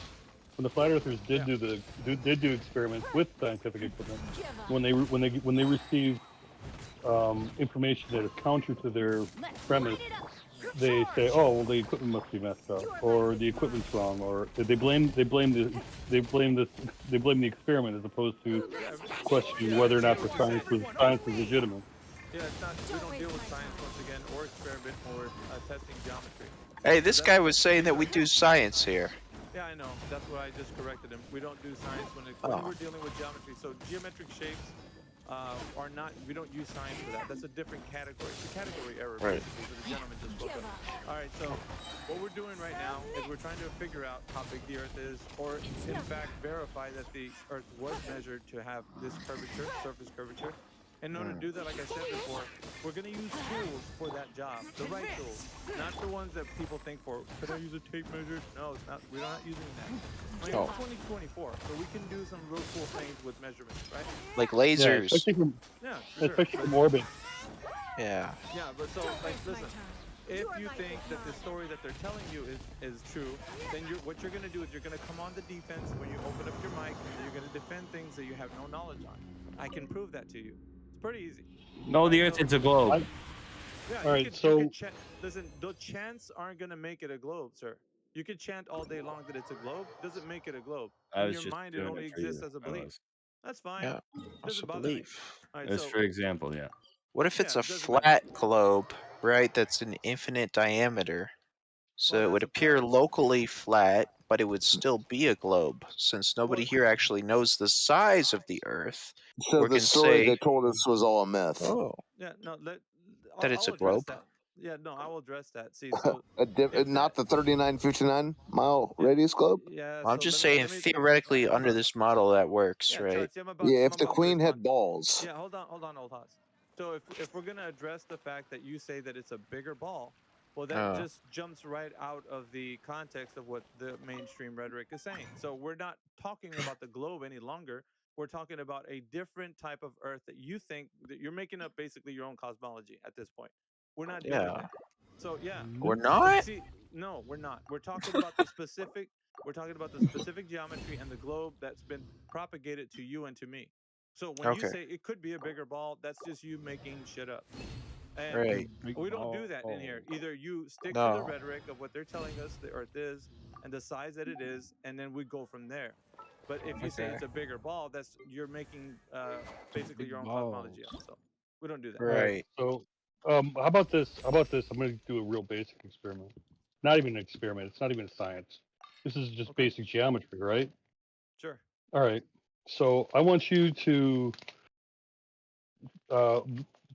did do experiments with scientific equipment, when they received information that is counter to their premise, they say, "Oh, well, the equipment must be messed up, or the equipment's wrong," or they blame the experiment as opposed to questioning whether or not the science is legitimate. Yeah, it's not. We don't deal with science once again, or experiment, or testing geometry. Hey, this guy was saying that we do science here. Yeah, I know. That's why I just corrected him. We don't do science when we're dealing with geometry. So geometric shapes are not. We don't use science for that. That's a different category. It's a category error, basically, that the gentleman just spoke of. All right. So what we're doing right now is we're trying to figure out how big the Earth is, or in fact verify that the Earth was measured to have this curvature, surface curvature. In order to do that, like I said before, we're going to use tools for that job. The right tools. Not the ones that people think for. Could I use a tape measure? No, it's not. We're not using that. I mean, it's 2024, so we can do some real cool things with measurements, right? Like lasers. Especially from orbit. Yeah. Yeah, but so, like, listen. If you think that the story that they're telling you is true, then what you're going to do is you're going to come on the defense when you open up your mic, and you're going to defend things that you have no knowledge on. I can prove that to you. Pretty easy. No, the Earth is a globe. Yeah, all right, so listen, the chants aren't gonna make it a globe, sir. You could chant all day long that it's a globe. Doesn't make it a globe. I In was your just mind, it doing only it for exists you. as a belief. That's fine. Yeah, Doesn't bother me. All right, It's for example, yeah. What if it's yeah, a flat globe, right? That's an infinite diameter. So it would appear locally flat, but it would still be a globe. Since nobody here actually knows the size of the Earth, So we the can story say, they told us was all a myth. oh, Yeah, no, that it's I'll a address globe. that. Yeah, no, I will address that. See, so Not the 3959 mile radius globe. yeah, I'm so just let saying, me theoretically, under this model, that works, yeah, right? Charts, Yeah, I'm if the about to queen respond. had balls. Yeah, hold on, old Hoss. So if we're gonna address the fact that you say that it's a bigger ball, well, that just jumps right out of the context of what the mainstream rhetoric is saying. So we're not talking about the globe any longer. We're talking about a different type of Earth that you think that you're making up basically your own cosmology at this point. We're not doing that. So yeah, We're not? See, no, we're not. We're talking about the specific. We're talking about the specific geometry and the globe that's been propagated to you and to me. So when you say it could be a bigger ball, that's just you making shit up. And Right. we don't do that in here. Either you stick to the No. rhetoric of what they're telling us the Earth is and the size that it is, and then we go from there. But if you say it's a bigger ball, that's you're making basically your own cosmology up. So we don't do that. All right. So, how about this? I'm going to do a real basic experiment. Not even an experiment. It's not even a science. This is just basic geometry, right? Sure. All right. So I want you to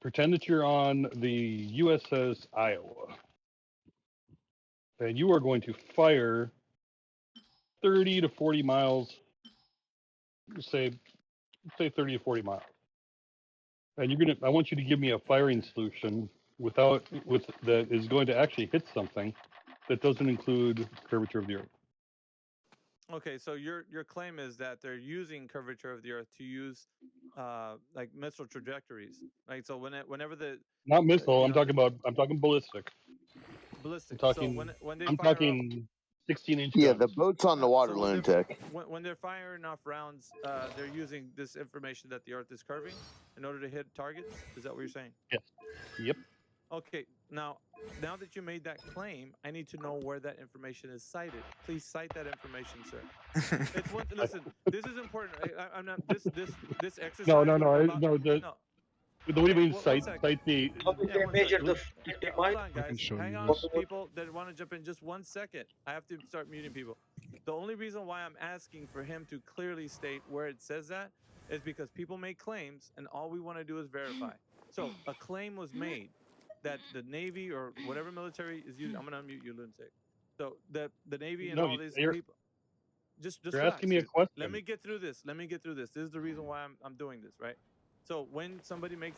pretend that you're on the USS Iowa, and you are going to fire 30 to 40 miles. Say 30 to 40 miles. And I want you to give me a firing solution that is going to actually hit something that doesn't include curvature of the Earth. Okay, so your claim is that they're using curvature of the Earth to use like missile trajectories, right? So whenever the Not missile. you I'm know, talking ballistic. ballistic. I'm So talking. when they I'm fire off, talking 16-inch Yeah, guns. the boat's on the water, so lunatic. when they're firing off rounds, they're using this information that the Earth is curving in order to hit targets. Is that what you're saying? Yes. Yep. Okay. Now that you made that claim, I need to know where that information is cited. Please cite that information, sir. It's one. Listen, this is important. I'm not this exercise. No. What I'm about. No. No. What do you mean One cite sec. the? How do they One measure sec. the Yeah, hold on, guys. Hang on, people that want to jump in. Just 1 second. I have to start muting people. The only reason why I'm asking for him to clearly state where it says that is because people make claims, and all we want to do is verify. So a claim was made that the Navy or whatever military is using. I'm gonna unmute you, lunatic. So the Navy and No, all these people. Just you're relax. asking me a question. Let me get through this. This is the reason why I'm doing this, right? So when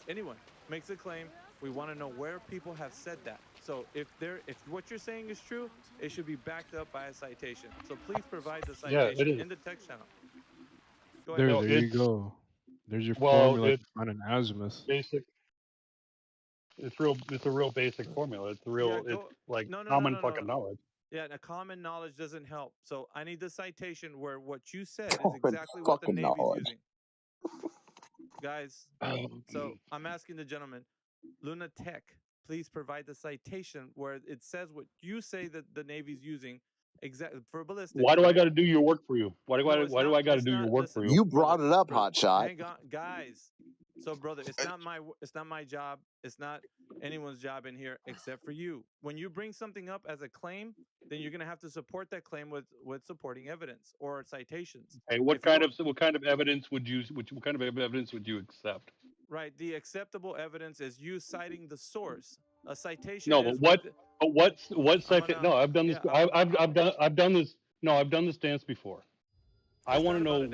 anyone makes a claim, we want to know where people have said that. So if what you're saying is true, it should be backed up by a citation. So please provide the citation in the text channel. Go ahead. No, There you go. There's your well, formula it's on an azimuth. basic. It's a real basic formula. It's like common fucking knowledge. Yeah, and a common knowledge doesn't help. So I need the citation where what you said is exactly what the Navy's using. Guys, so I'm asking the gentleman, Luna Tech, please provide the citation where it says what you say that the Navy's using exactly for ballistics. Why do I got to do your work for you? Why do I got to do your work listen, for you? You brought it up, Hotshot. Hang on, guys. So, brother, it's not my job. It's not anyone's job in here except for you. When you bring something up as a claim, then you're gonna have to support that claim with supporting evidence or citations. Hey, what kind of evidence would you? What kind of evidence would you accept? Right. The acceptable evidence is you citing the source. A citation. No, is but what citation? No, I've done this. Yeah, I've done this. No, I've done this dance before. I want to know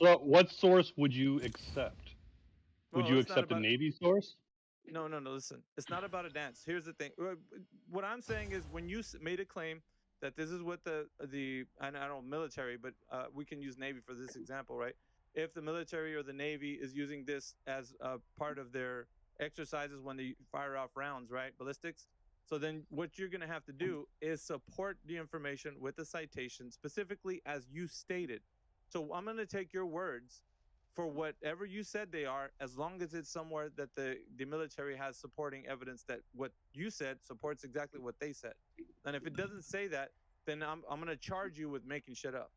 what source would you accept? Would you accept a Navy source? No. Listen, it's not about a dance. Here's the thing. What I'm saying is, when you made a claim that this is what the I don't know military, but we can use Navy for this example, right? If the military or the Navy is using this as a part of their exercises when they fire off rounds, right? Ballistics. So then what you're going to have to do is support the information with the citation specifically as you stated. So I'm going to take your words for whatever you said they are, as long as it's somewhere that the military has supporting evidence that what you said supports exactly what they said. And if it doesn't say that, then I'm going to charge you with making shit up.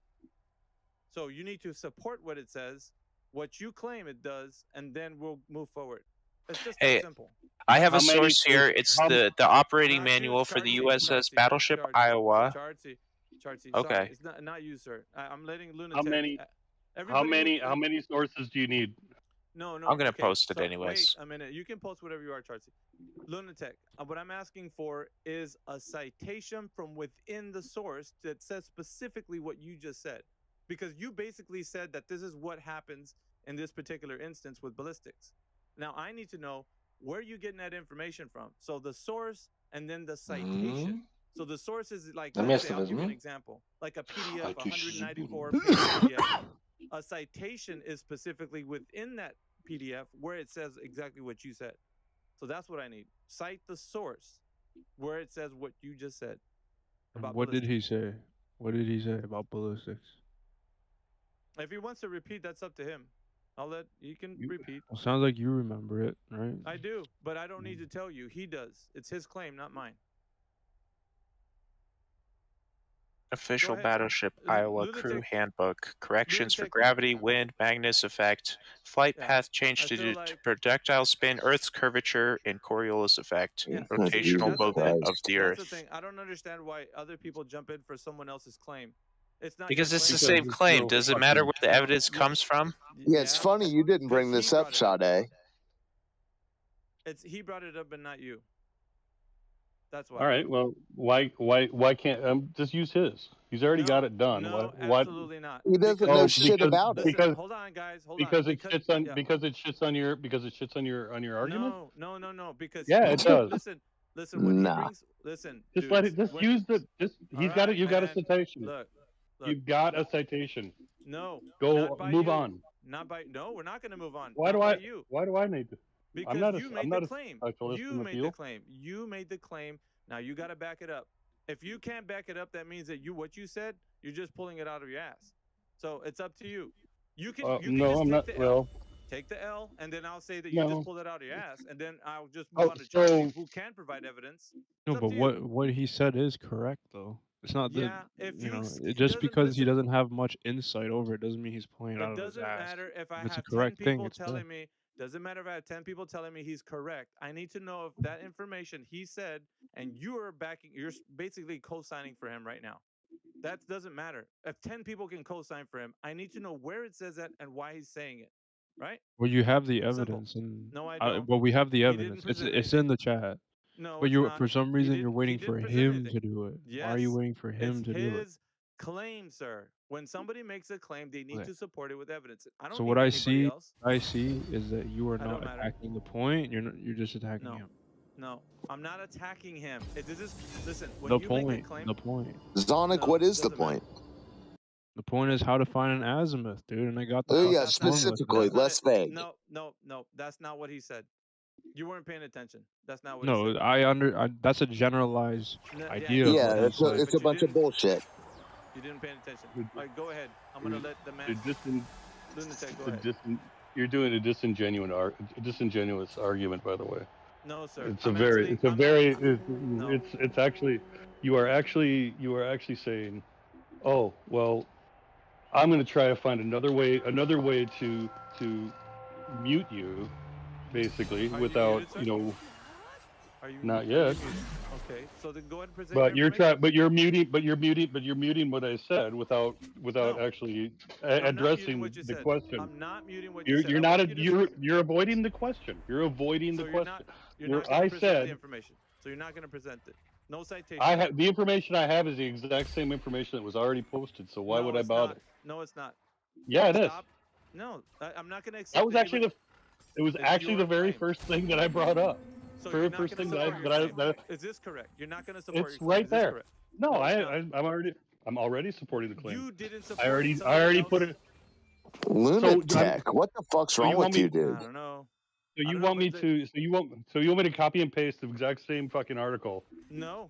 So you need to support what it says, what you claim it does, and then we'll move forward. It's just that simple. I have a source here. It's the operating manual for the USS Battleship Iowa. Chartsy, okay. Sorry. It's not you, sir. I'm letting Lunatic. How many sources do you need? No. I'm gonna post it anyways. Wait a minute. You can post whatever you are, Chartsy. Lunatic. What I'm asking for is a citation from within the source that says specifically what you just said. Because you basically said that this is what happens in this particular instance with ballistics. Now, I need to know where you're getting that information from. So the source and then the citation. So the source is like, let's say, I'll give you an example, like a PDF, 194 page PDF. A citation is specifically within that PDF where it says exactly what you said. So that's what I need. Cite the source where it says what you just said. About what ballistics. Did he say? What did he say about ballistics? If he wants to repeat, that's up to him. You can repeat. Well, sounds like you remember it, right? I do, but I don't need to tell you. He does. It's his claim, not mine. Official Battleship Iowa Crew Handbook. Corrections for gravity, wind, Magnus effect, flight path change to projectile spin, Earth's curvature, and Coriolis effect. Rotational movement of the Earth. That's the thing. I don't understand why other people jump in for someone else's claim. It's not because it's the same claim. Does it matter where the evidence comes from? Yeah, it's funny you didn't bring this up, Sade. He brought it up, but not you. That's why. All right. Well, why can't just use his? He's already got it done. No, Why? absolutely not. He doesn't know shit about it. Listen, hold on, guys. Hold on. Because it shits on because it shits on your argument. No. Because Yeah, it does. listen. When he Nah. brings, listen. Just let it. Just use the. Just he's got it. You got a citation. Look. You've got a citation. No. Go not by move you. on. Not by. No, we're not going to move on. Why not do I? By you. Why do I need to? Because you made the a claim. specialist You in the made field. the claim. You made the claim. Now you got to back it up. If you can't back it up, that means that what you said, you're just pulling it out of your ass. So it's up to you. You can. You can No, just I'm take not. the Well, L. Take the L, and then I'll say that you No. just pulled it out of your ass, and then I'll just move on to so Chauncey, who can provide evidence. No, It's up but to you. what he said is correct though. It's not that Yeah, if you know. it Just doesn't because he listen. doesn't have much insight over it doesn't mean he's playing It out of his doesn't ass. matter if I If it's a have 10 correct thing, people it's telling there. me. Doesn't matter if I have 10 people telling me he's correct. I need to know if that information he said, and you're basically co-signing for him right now. That doesn't matter. If 10 people can co-sign for him, I need to know where it says that and why he's saying it. Right? Well, you have the Simple. evidence, and No, I don't. well, we have the He didn't evidence. present It's anything. in the chat. No, But it's not. for some reason you're He waiting for didn't present him anything. to do it. Yes. Why are you waiting for him It's to do it? his claim, sir. When somebody makes a claim, they need Okay. to support it with evidence. I don't So need what I anybody see, else. is that you are I don't not matter. attacking the point. You're just attacking him. No, I'm not attacking him. Listen. When The you make a point. claim, The point. Zonic, No, what is the doesn't matter. point? The point is how to find an azimuth, dude. And I got the. Oh fucking yeah, that's not it. specifically, That's not less it. vague. No. That's not what he said. You weren't paying attention. That's not what he No, said. that's a generalized No, idea of Yeah, what he it's said. it's a bunch of bullshit. You didn't pay attention. All right, go ahead. I'm gonna let the man. Lunatic, go ahead. You're doing a disingenuous argument, by the way. No, sir. It's actually, you are actually saying, oh well, I'm going to try to find another way to mute you, basically, without Are you not yet. Okay, so then go ahead and present. But your you're muting what I said without actually addressing the question. I'm not muting what you said. You're avoiding the question. You're avoiding the question. You're not going to present the information. So you're not going to present it. No citation. I have the information I have is the exact same information that was already posted. So why would I bother? No, it's not. Yeah, it is. No, I'm not going to accept. That was actually the very first thing that I brought up. So Very first thing that is this correct? You're not going to support. It's right there. No, I'm already supporting the claim. You didn't support. I already put it. Lunatic, what the fuck's wrong with you, dude? I don't know. So you want me to copy and paste the exact same fucking article? No.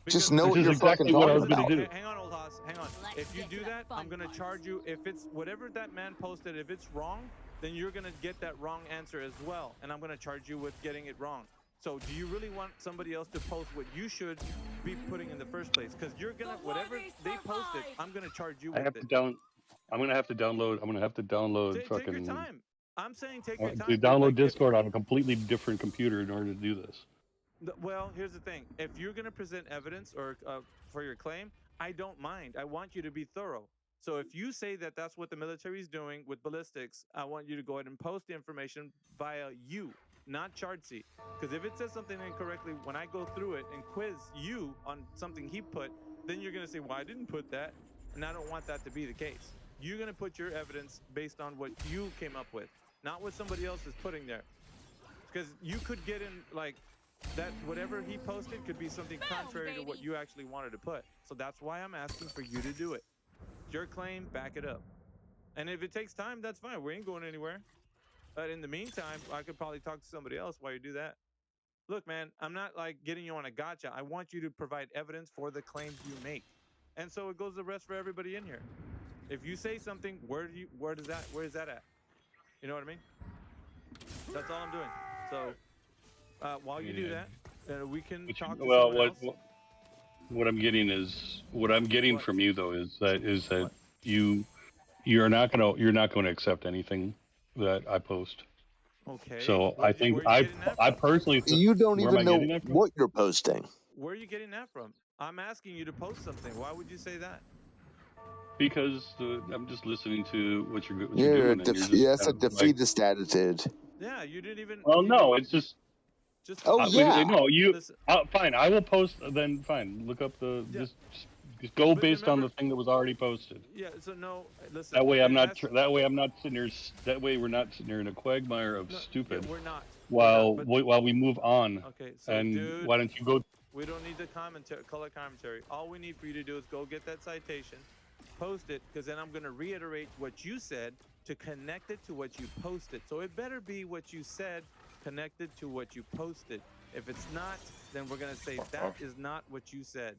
Just know what you're exactly fucking what I talking was going about. to do. Hang on, old hoss. Hang on. If you do that, I'm going to charge you. If it's whatever that man posted, if it's wrong, then you're going to get that wrong answer as well. And I'm going to charge you with getting it wrong. So do you really want somebody else to post what you should be putting in the first place? Because you're going to, whatever they posted, I'm going to charge you with it. I'm going to have to download Take your time. I'm saying take your time. To download Discord on a completely different computer in order to do this. Well, here's the thing. If you're going to present evidence or for your claim, I don't mind. I want you to be thorough. So if you say that that's what the military is doing with ballistics, I want you to go ahead and post the information via you, not Chartsy. Because if it says something incorrectly, when I go through it and quiz you on something he put, then you're going to say, well, I didn't put that. And I don't want that to be the case. You're going to put your evidence based on what you came up with, not what somebody else is putting there. Because you could get in, like, that whatever he posted could be something contrary to what you actually wanted to put. So that's why I'm asking for you to do it. Your claim, back it up. And if it takes time, that's fine. We ain't going anywhere. But in the meantime, I could probably talk to somebody else while you do that. Look, man, I'm not like getting you on a gotcha. I want you to provide evidence for the claims you make. And so it goes the rest for everybody in here. If you say something, where is that at? You know what I mean? That's all I'm doing. So while you do that, we can talk to someone else. What I'm getting from you though is that you're not going to accept anything that I post. Okay. So I think I personally you don't even know what you're posting. Where are you getting that from? I'm asking you to post something. Why would you say that? Because I'm just listening to what you're You're doing. that's a defeatist attitude. Yeah, you didn't even. Well, no, it's just Just Oh yeah. No, you. Listen. Fine. I will post. Then fine. Look up the. Yeah. Just go But based on remember, the thing that was already posted. yeah. So no, listen. That way I'm it not. has- That way I'm not sitting here. That way we're not sitting here in a quagmire of No, yeah, stupid. we're not. While But while we move on. okay, so And dude, why don't you go? we don't need the color commentary. All we need for you to do is go get that citation, post it, because then I'm gonna reiterate what you said to connect it to what you posted. So it better be what you said connected to what you posted. If it's not, then we're gonna say that is not what you said.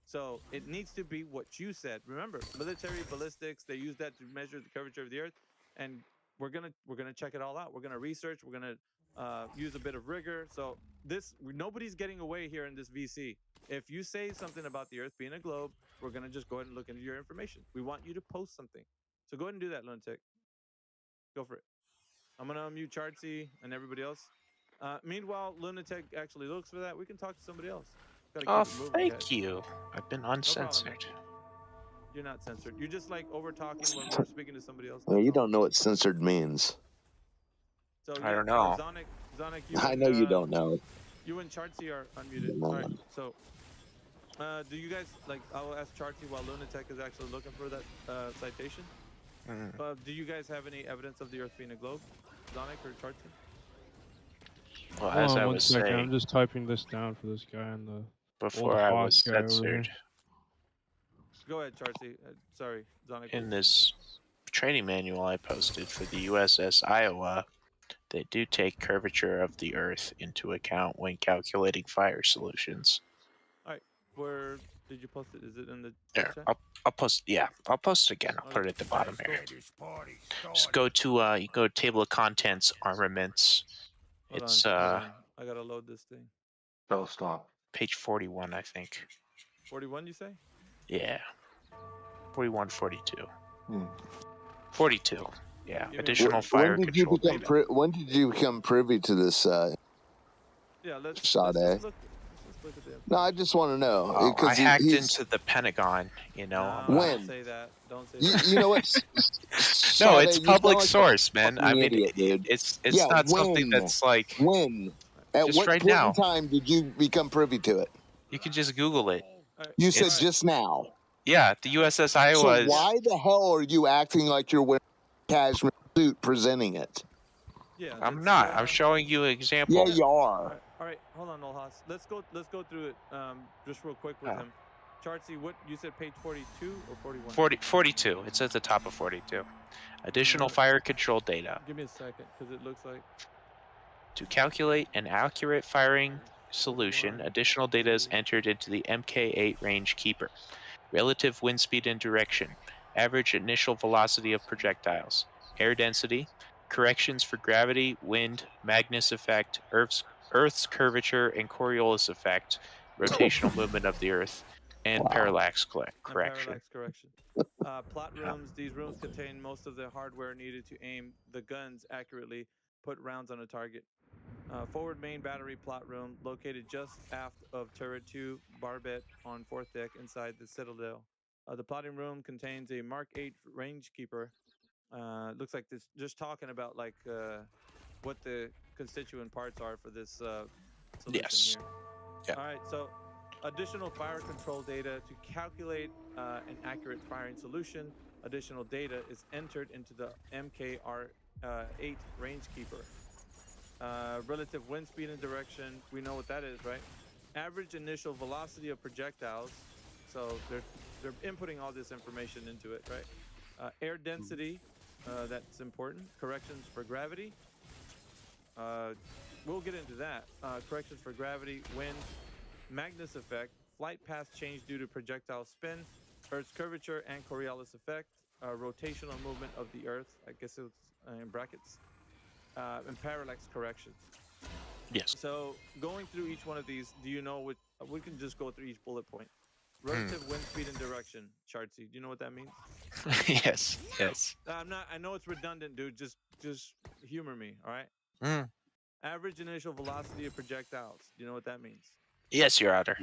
So it needs to be what you said. Remember, military ballistics, they use that to measure the curvature of the earth, and we're gonna check it all out. We're gonna research, we're gonna use a bit of rigor. So nobody's getting away here in this VC. If you say something about the earth being a globe, we're gonna just go ahead and look into your information. We want you to post something. So go ahead and do that, Lunatic. Go for it. I'm gonna unmute Chartsy and everybody else. Meanwhile, Lunatic actually looks for that. We can talk to somebody else. Gotta Oh, keep it moving, thank guys. you. I've been No problem, uncensored. man. You're not censored. You're just like over talking when we're speaking to somebody else. Well, you don't know what censored means. So I yeah, don't know. Zonic, you I and, know you don't know. You and Chartsy are unmuted. No. All right. So, do you guys like? I will ask Chartsy while Lunatic is actually looking for that citation. Do you guys have any evidence of the Earth being a globe, Zonic or Chartsy? Well, Hold as on I one was second. saying, I'm just typing this down for this guy and the before old I hawk was guy over here. censored, Go ahead, Chartsy. Sorry, Zonic. in this training manual I posted for the USS Iowa, they do take curvature of the Earth into account when calculating fire solutions. All right. Where did you post it? Is it in the There, chat? I'll post. Yeah, I'll post it again. I'll put it at the bottom here. Just go to you go to table of contents, armaments. Hold It's on. I gotta load this thing. Oh, stop. Page 41, I think. 41, you say? Yeah. 41, 42. 42. Yeah. Additional fire control data. When did you become privy to this? Yeah, let's Sade? just look at them. No, I just want to know Oh, I because hacked into the Pentagon. You know. When? Don't say that. Don't say You, that. you know what? No, Sade, it's you public sound like a source, man. I fucking mean, idiot, dude. it's Yeah, not something when? that's like. When? At Just what right point now. in time did you become privy to it? You can just Google it. You said It's- just now. Yeah, the USS Iowa. So why the hell are you acting like you're wearing a cashmere suit presenting it? Yeah, I'm not. I'm showing you an example. Yeah, you are. All right, hold on, Olhas. Let's go through it just real quick with him. Chartsy, what you said, page 42 or 41? 42. It's at the top of 42. Additional fire control data. Give me a second, because it looks like. To calculate an accurate firing solution, additional data is entered into the MK8 range keeper. Relative wind speed and direction, average initial velocity of projectiles, air density, corrections for gravity, wind, Magnus effect, Earth's curvature and Coriolis effect, rotational movement of the Earth, and parallax correction. Parallax correction. Plot rooms. These rooms contain most of the hardware needed to aim the guns accurately, put rounds on a target. Forward main battery plot room located just aft of turret 2 barbette on 4th deck inside the citadel. The plotting room contains a Mark 8 rangekeeper. Looks like this. Just talking about like what the constituent parts are for this solution here. Yeah. All right. So additional fire control data to calculate an accurate firing solution. Additional data is entered into the MKR8 rangekeeper. Relative wind speed and direction, we know what that is, right? Average initial velocity of projectiles, so they're inputting all this information into it, right? Air density, that's important. Corrections for gravity, we'll get into that. Corrections for gravity, wind, Magnus effect, flight path change due to projectile spin, Earth's curvature and Coriolis effect, rotational movement of the Earth, I guess it's in brackets, and parallax corrections. Yes. So going through each one of these, do you know what? We can just go through each bullet point. Relative wind speed and direction, Chartsy. Do you know what that means? Yes. Yes. I'm not. I know it's redundant, dude. Just humor me, all right? Average initial velocity of projectiles. Do you know what that means? Yes, Your Honor.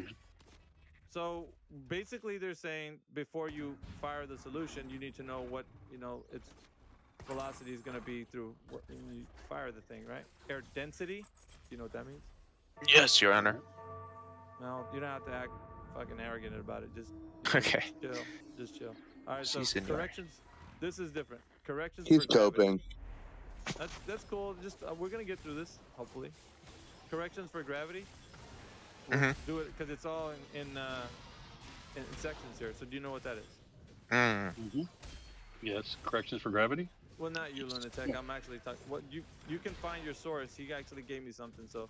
So basically, they're saying before you fire the solution, you need to know what its velocity is going to be through when you fire the thing, right? Air density. Do you know what that means? Yes, Your Honor. No, you don't have to act fucking arrogant about it. Just Okay. chill. Just chill. All right. So Si, senor. corrections. This is different. Corrections He's for gravity. coping. That's cool. Just we're gonna get through this hopefully. Corrections for gravity. We'll do it because it's all in sections here. So do you know what that is? Yes, corrections for gravity. Well, not you, Lunatic. I'm actually talking. What you can find your source. He actually gave me something. So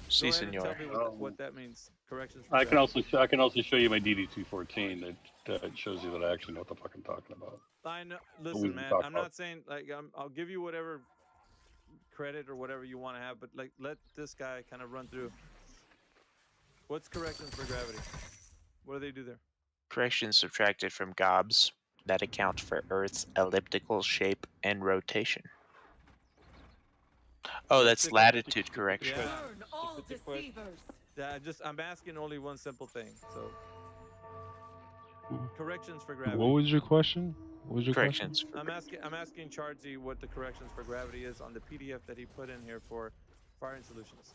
Si, go ahead and senor. tell me what that means. Corrections. For I can gravity. also show you my DD214 that shows you that I actually know what the fuck I'm talking about. I know. we Listen, can man. talk I'm about. not saying like I'll give you whatever credit or whatever you want to have, but like let this guy kind of run through. What's corrections for gravity? What do they do there? Corrections subtracted from gobs that account for Earth's elliptical shape and rotation. Oh, that's latitude correction. Yeah. Burn all deceivers. Yeah, I'm asking only one simple thing. So corrections for gravity. What was your question? What was your Corrections. question? I'm asking Chargy what the corrections for gravity is on the PDF that he put in here for firing solutions.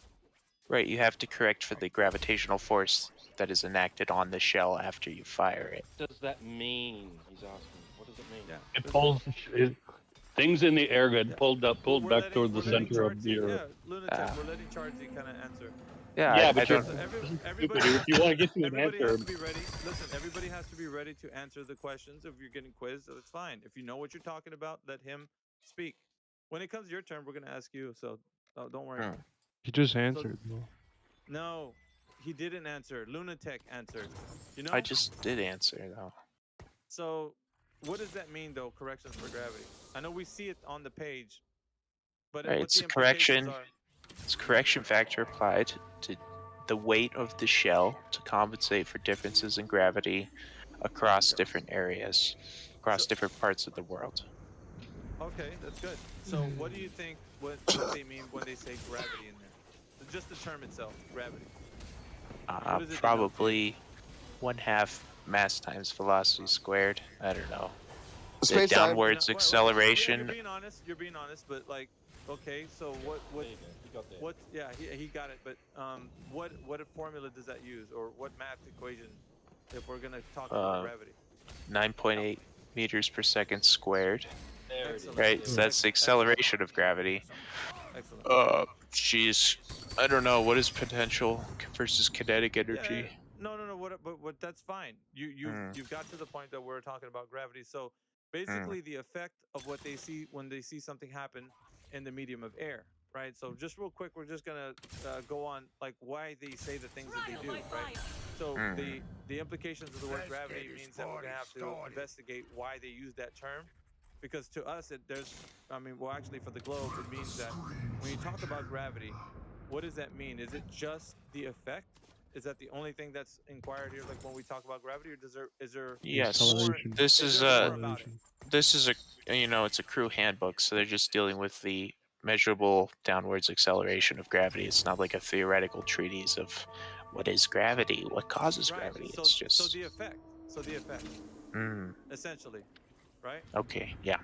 Right, you have to correct for the gravitational force that is enacted on the shell after you fire it. What does that mean? He's asking. What does it mean? Yeah. It pulls things in the air get pulled back toward the center of the Earth. Yeah, Lunatic. We're letting Chargy kind of answer. Yeah, but don't. Everybody, if you want to get to an everybody answer, has to be ready. Listen, everybody has to be ready to answer the questions. If you're getting quizzed, that's fine. If you know what you're talking about, let him speak. When it comes to your turn, we're gonna ask you. So don't worry. He just answered. No, he didn't answer. Lunatic answered. You know. I just did answer though. So, what does that mean though? Corrections for gravity. I know we see it on the page, but Right, what it's the a correction. implications are. It's a correction factor applied to the weight of the shell to compensate for differences in gravity across different areas, across different parts of the world. Okay, that's good. So, what do you think? What they mean when they say gravity in there? Just the term itself, gravity. Probably 1/2 mass times velocity squared. I don't know. The Space time. downwards acceleration. You're being honest. You're being honest, but like, okay, so what? Yeah, he got it. But what formula does that use, or what math equation, if we're gonna talk about gravity? 9.8 meters per second squared. There it is. Right, so that's the acceleration of gravity. Excellent. Geez, I don't know. What is potential versus kinetic energy? No. What? That's fine. You've got to the point that we're talking about gravity. So basically, the effect of what they see when they see something happen in the medium of air, right? So just real quick, we're just gonna go on like why they say the things that they do, right? So the implications of the word gravity means that we're gonna have to investigate why they use that term. Because to us, actually for the globe, it means that when you talk about gravity, what does that mean? Is it just the effect? Is that the only thing that's inquired here, like when we talk about gravity, or is there? Yes. More, This is more about it? it's a crew handbook, so they're just dealing with the measurable downwards acceleration of gravity. It's not like a theoretical treatise of what is gravity, what causes gravity. It's just so the effect. Essentially, right? Okay, yeah.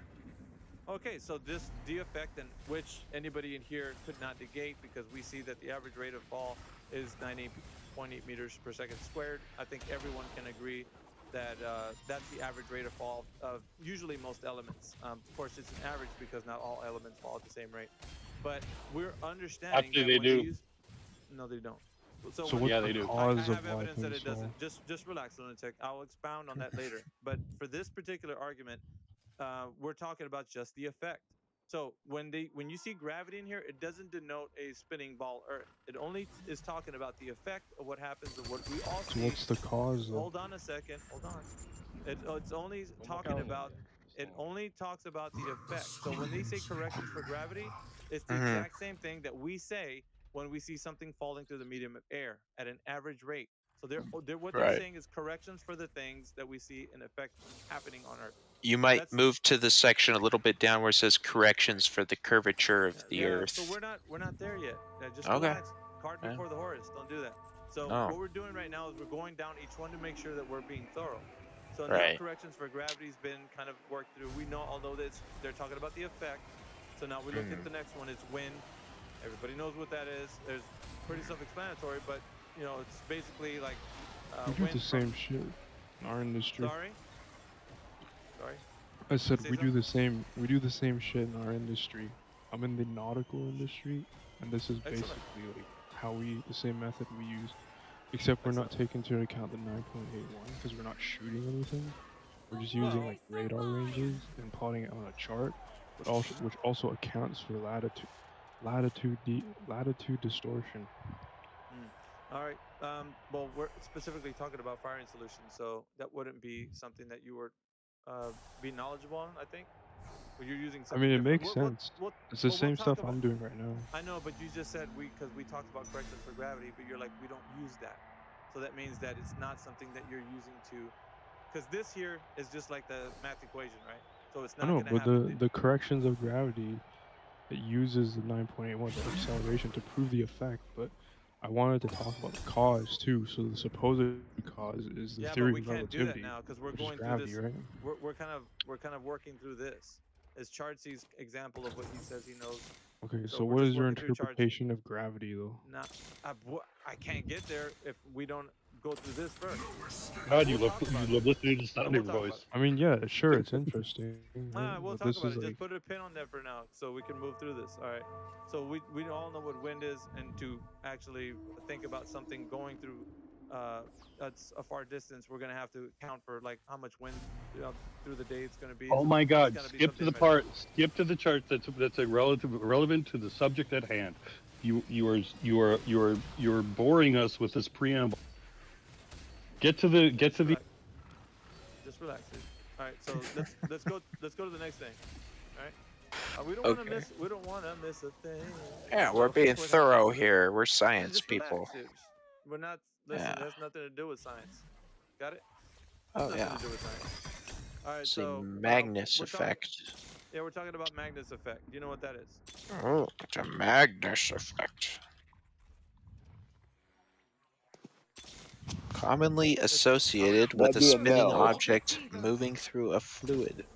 Okay, so the effect, and which anybody in here could not negate, because we see that the average rate of fall is 98.8 meters per second squared. I think everyone can agree that that's the average rate of fall of usually most elements. Of course, it's an average because not all elements fall at the same rate. But we're understanding. Actually, they do. No, they don't. So what's the I cause have of why evidence that things it doesn't. fall? Just relax, Lunatic. I'll expound on that later. But for this particular argument, we're talking about just the effect. So when you see gravity in here, it doesn't denote a spinning ball Earth. It only is talking about the effect of what happens and what we all see. So what's the cause though? Hold on a second. Hold on. It's only talking about. It only talks about the effect. So when they say corrections for gravity, it's the exact same thing that we say when we see something falling through the medium of air at an average rate. So they're saying is corrections for the things that we see in effect happening on Earth. You might move to the section a little bit down where it says corrections for the curvature of the Earth. So we're not there yet. Just Okay. relax. Cart before the horse. Don't do that. So what we're doing right now is we're going down each one to make sure that we're being thorough. So now corrections for gravity's been kind of worked through. We know, although they're talking about the effect. So now we look at the next one. It's when Everybody knows what that is. There's pretty self-explanatory, but you know, it's basically like We do wind the from. same shit in our industry. Sorry. Sorry. I said Say we do something? the same. We do the same shit in our industry. I'm in the nautical industry, and this is Excellent. basically like how the same method we use, except we're not taking into account the 9.81 because we're not shooting anything. We're just using like radar ranges and plotting it on a chart, but also which also accounts for latitude distortion. All right. Well, we're specifically talking about firing solutions, so that wouldn't be something that you would be knowledgeable on. I think. But you're using I something mean, it different. makes sense. It's the We'll same talk stuff about. I'm doing right now. I know, but you just said because we talked about corrections for gravity, but you're like we don't use that, so that means that it's not something that you're using to, because this here is just like the math equation, right? So it's I not know, going to but happen. the corrections of gravity, it uses the 9.81, the acceleration, to prove the effect. But I wanted to talk about the cause too. So the supposed cause is the Yeah, but theory we of can't do that relativity, now because we're which is going through gravity, this. right? We're kind of working through this. As Chartsy's example of what he says he knows. Okay, So so we're what just is your working through Chartsy. interpretation of gravity, though? Not, I can't get there if we don't go through this first. God, you love listening to the sound of your We'll talk about voice. I mean, yeah, sure, it's interesting. We'll But talk this about is it. like, Just put a pin on that for now, so we can move through this. All right. So we all know what wind is, and to actually think about something going through that's a far distance, we're gonna have to account for like how much wind through the day it's gonna be. Oh So my it's God! gotta be Skip to something the measured. part. Skip to the chart that's relevant to the subject at hand. You're boring us with this preamble. Get to the. Just relax, dude. All right. So let's go to the next thing. All right. We don't Okay. want to miss a thing. Yeah, So we're being here's what happened. thorough here. We're Yeah, science just relax, people. dude. We're not. Listen, Yeah. that has nothing to do with science. Got it? Oh Nothing yeah. to do with science. All right. It's the So Magnus we're talking. effect. Yeah, we're talking about Magnus effect. Do you know what that is? Oh, it's a Magnus effect. Commonly associated with That'd a be a spinning no. object moving through a fluid.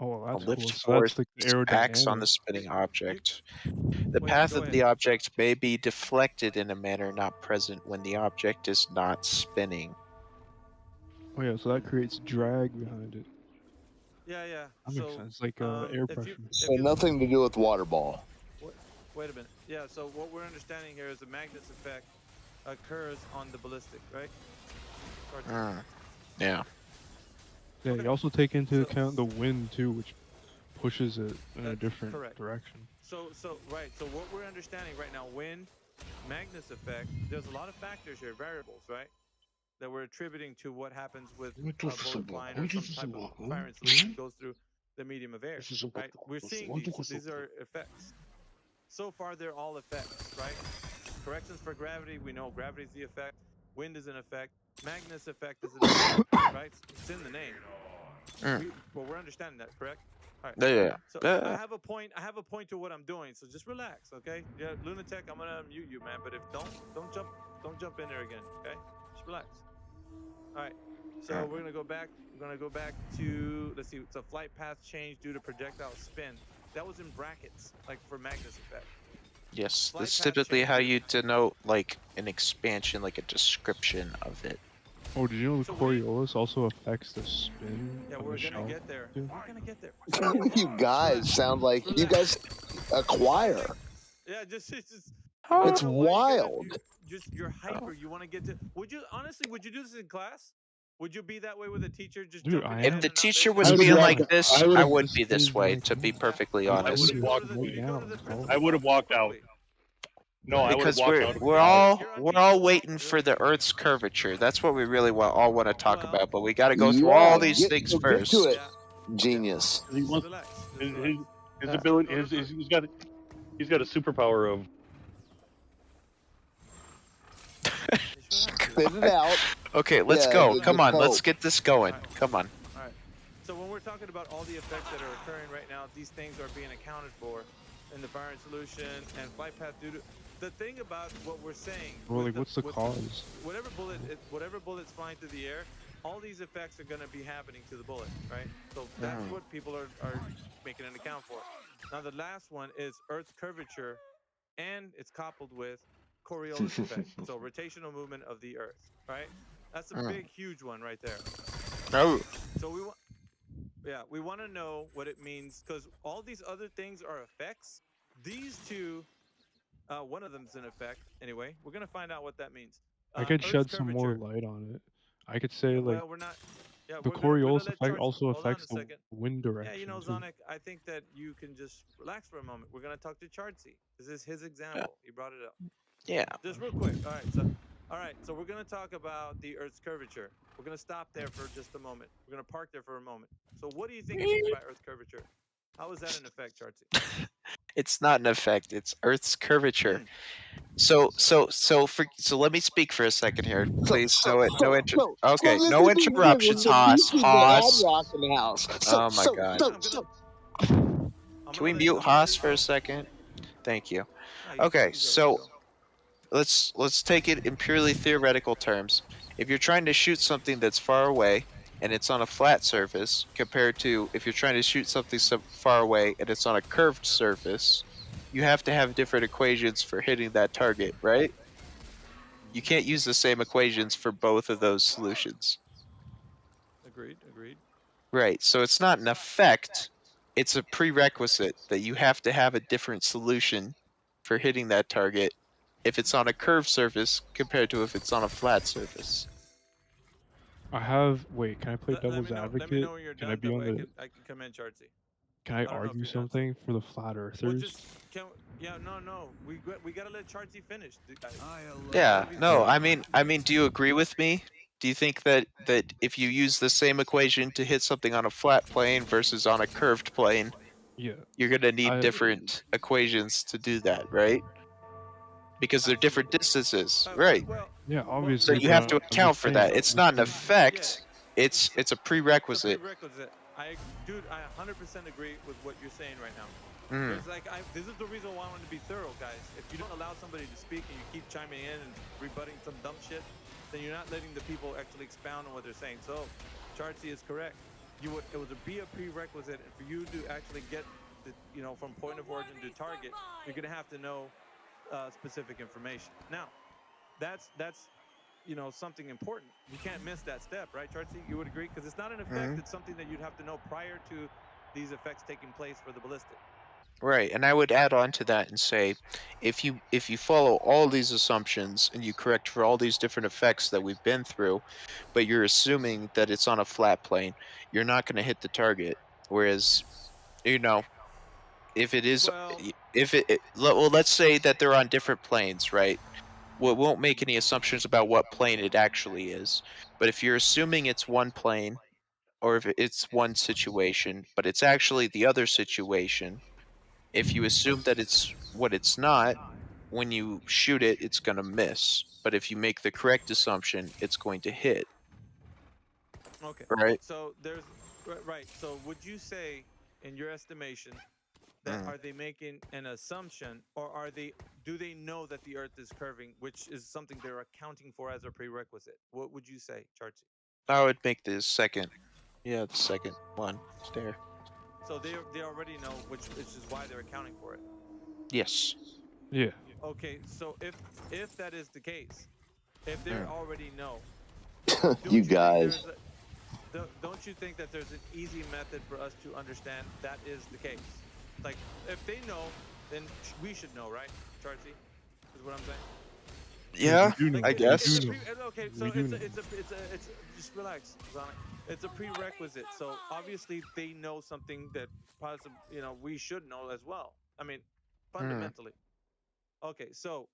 oh, well, A that's lift cool. So force that's like the acts on the aerodynamics. spinning object. The Wait, path go of ahead. the object may be deflected in a manner not present when the object is not spinning. Oh yeah, so that creates drag behind it. Yeah, yeah. That makes So sense, like air pressure. So nothing to do with water ball. wait a minute. Yeah. So what we're understanding here is the Magnus effect occurs on the ballistic, right? Yeah. Yeah, you also take into account the wind too, which pushes it in a different direction. So right. So what we're understanding right now, wind, Magnus effect. There's a lot of factors here, variables, right? That we're attributing to what happens with a bullet flying or some type of firing solution goes through the medium of air, right? We're seeing these are effects. So far, they're all effects, right? Corrections for gravity, we know gravity is the effect. Wind is an effect. Magnus effect is an effect, right? It's in the name. Well, we're understanding that, correct? All right. Yeah. So I have a point. I have a point to what I'm doing. So just relax, okay? Yeah, Lunatic, I'm gonna mute you, man. But if don't jump in there again, okay? Just relax. All right. So we're gonna go back. We're gonna go back to, let's see. It's a flight path change due to projectile spin. That was in brackets, like for Magnus effect. Yes, Flight this is path typically how change you denote like an expansion, like a description of it. Oh, did you know the Coriolis also affects the spin Yeah, of we're the gonna shell? get there. too? We're gonna get there. You guys sound like you guys a choir. Yeah, just It's wild. wild. You're hyper. You want to get to. Would you do this in class? Would you be that way with a teacher? Just Dude, jumping I in If and the not teacher listening? was being like this, I would be this way, to be perfectly I honest. would have walked. Would you go to the principal's I would have office walked out. quickly? No, I would have Because walked out. we're all waiting for the Earth's curvature. That's what we really all want to talk about. But we got to go through all these things first. Get to it, genius. He wants his ability. He's got a superpower of. Spit it out. Okay, let's go. Come on, let's get this going. Come on. All right. So when we're talking about all the effects that are occurring right now, these things are being accounted for in the firing solution and flight path due to. The thing about what we're saying. Well, like, what's the cause? Whatever bullet's flying through the air, all these effects are going to be happening to the bullet, right? So that's what people are making an account for. Now the last one is Earth's curvature, and it's coupled with Coriolis effect, so rotational movement of the Earth. Right? That's a big, huge one right there. Oh. So we want to know what it means because all these other things are effects. These two, one of them's an effect. Anyway, we're gonna find out what that means. I could Earth's shed some more curvature. light on it. I could say like Well, we're not. Yeah, the we're gonna Coriolis let effect Charles. also Hold on affects a the second. wind Yeah, direction you know, too. Zonic, I think that you can just relax for a moment. We're gonna talk to Chartsy. This is his example. He brought it up. Yeah. Just real quick. All right. So we're gonna talk about the Earth's curvature. We're gonna stop there for just a moment. We're gonna park there for a moment. So what do you think it means by Earth curvature? How is that an effect, Chartsy? It's not an effect. It's Earth's curvature. Hmm. So let me speak for a second here, please. Okay, this no is the weird interruptions, one. The Haas. beefy bad Haas. rock in the house. Oh my god. Can we mute Haas for a second? Thank you. Okay, so let's take it in purely theoretical terms. If you're trying to shoot something that's far away and it's on a flat surface, compared to if you're trying to shoot something so far away and it's on a curved surface, you have to have different equations for hitting that target, right? You can't use the same equations for both of those solutions. Agreed. Right, so it's not an effect, it's a prerequisite that you have to have a different solution for hitting that target if it's on a curved surface compared to if it's on a flat surface. I have. Wait, can I play devil's advocate? Let me know when you're Can done. I be on the? I can come in, Chartsy. Can I argue something for the flat earthers? No. We gotta let Chartsy finish. Yeah, no, I mean, do you agree with me? Do you think that if you use the same equation to hit something on a flat plane versus on a curved plane, yeah, you're gonna need different equations to do that, right? Because they're different distances, right? Yeah, obviously. So you have to I'm account just for saying, that. It's not an effect. It's a prerequisite. Prerequisite. I 100% agree with what you're saying right now. Mm. It's like this is the reason why I want to be thorough, guys. If you don't allow somebody to speak and you keep chiming in and rebutting some dumb shit, then you're not letting the people actually expound on what they're saying. So, Chartsy is correct. It would be a prerequisite, and for you to actually get from point of origin to target, you're gonna have to know specific information. Now, that's something important. You can't miss that step, right, Chartsy? You would agree? Because it's not an effect. It's something that you'd have to know prior to these effects taking place for the ballistic. Right, and I would add on to that and say, if you follow all these assumptions and you correct for all these different effects that we've been through, but you're assuming that it's on a flat plane, you're not going to hit the target. Whereas, if it is, let's say that they're on different planes, right? Well, it won't make any assumptions about what plane it actually is. But if you're assuming it's one plane, or if it's one situation, but it's actually the other situation, if you assume that it's what it's not, when you shoot it, it's going to miss. But if you make the correct assumption, it's going to hit. Okay. Right? So there's right. So would you say, in your estimation, that are they making an assumption, or do they know that the Earth is curving, which is something they're accounting for as a prerequisite? What would you say, Chartsy? I would make the second one there. So they already know, which is why they're accounting for it. Yes. Yeah. Okay, so if that is the case, if they already know, You guys. don't you think that there's an easy method for us to understand that is the case? Like, if they know, then we should know, right, Chartsy? Is what I'm saying. Yeah, I guess. Okay, so it's just relax, Sonic. It's a prerequisite. So obviously they know something that possibly we should know as well. I mean, fundamentally. Okay, so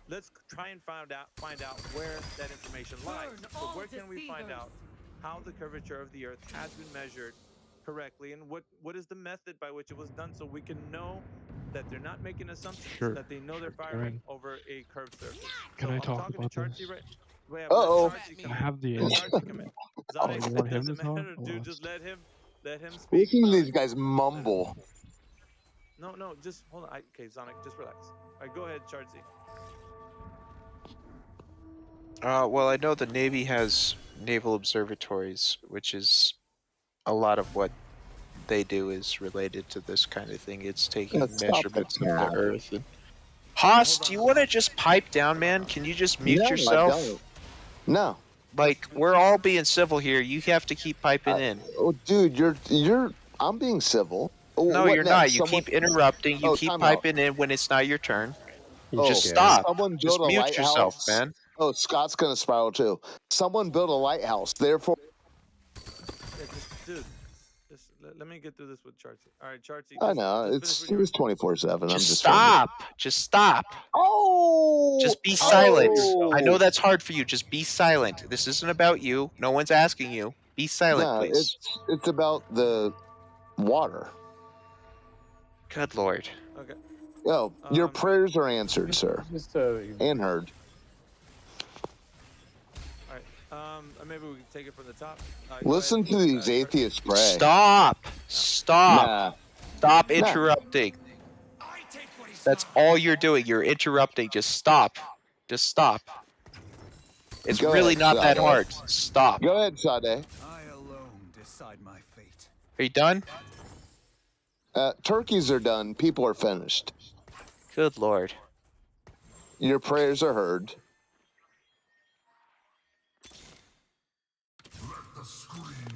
let's try and find out where that information lies. So where can we find out how the curvature of the Earth has been measured correctly, and what is the method by which it was done, so we can know that they're not making assumptions, that they know they're firing over a curved surface. Can I talk about this? Uh-oh. I have the answer. Zonic, you want it him to doesn't talk? matter, dude. Just let him speak. Listen to these guys mumble. No, just hold on. Okay, Zonic, just relax. All right, go ahead, Chartsy. Well, I know the Navy has naval observatories, which is a lot of what they do is related to this kind of thing. It's taking Stop the measurements of the cap. Earth. And... Haas, do you want to just pipe down, man? Can you just mute No, I yourself? don't. No. Like, we're all being civil here. You have to keep piping in. Oh, dude, I'm being civil. Oh, No, what you're next? not. You Someone... keep interrupting. You Oh, keep time out. piping in when it's not your turn. Oh, Just stop. someone Just built a mute yourself, lighthouse. man. Oh, Scott's gonna spiral too. Someone built a lighthouse. Therefore, Yeah, dude, let me get through this with Chartsy. All right, Chartsy. I know it's 24/7. I'm just stop. Just stop. Oh. Just be silent. I know that's hard for you. Just be silent. This isn't about you. No one's asking you. Be silent, No, please. it's about the water. Good Lord. Okay. Oh, your prayers are answered, sir, and heard. All right. Maybe we can take it from the top. Listen to these atheists pray. Stop. Stop. Nah. Stop interrupting. That's all you're doing. You're interrupting. Just stop. Just stop. It's Go really ahead, not that Sade. hard. Stop. Go ahead, Sade. I alone decide my fate. Are you done? Turkeys are done. People are finished. Good Lord. Your prayers are heard.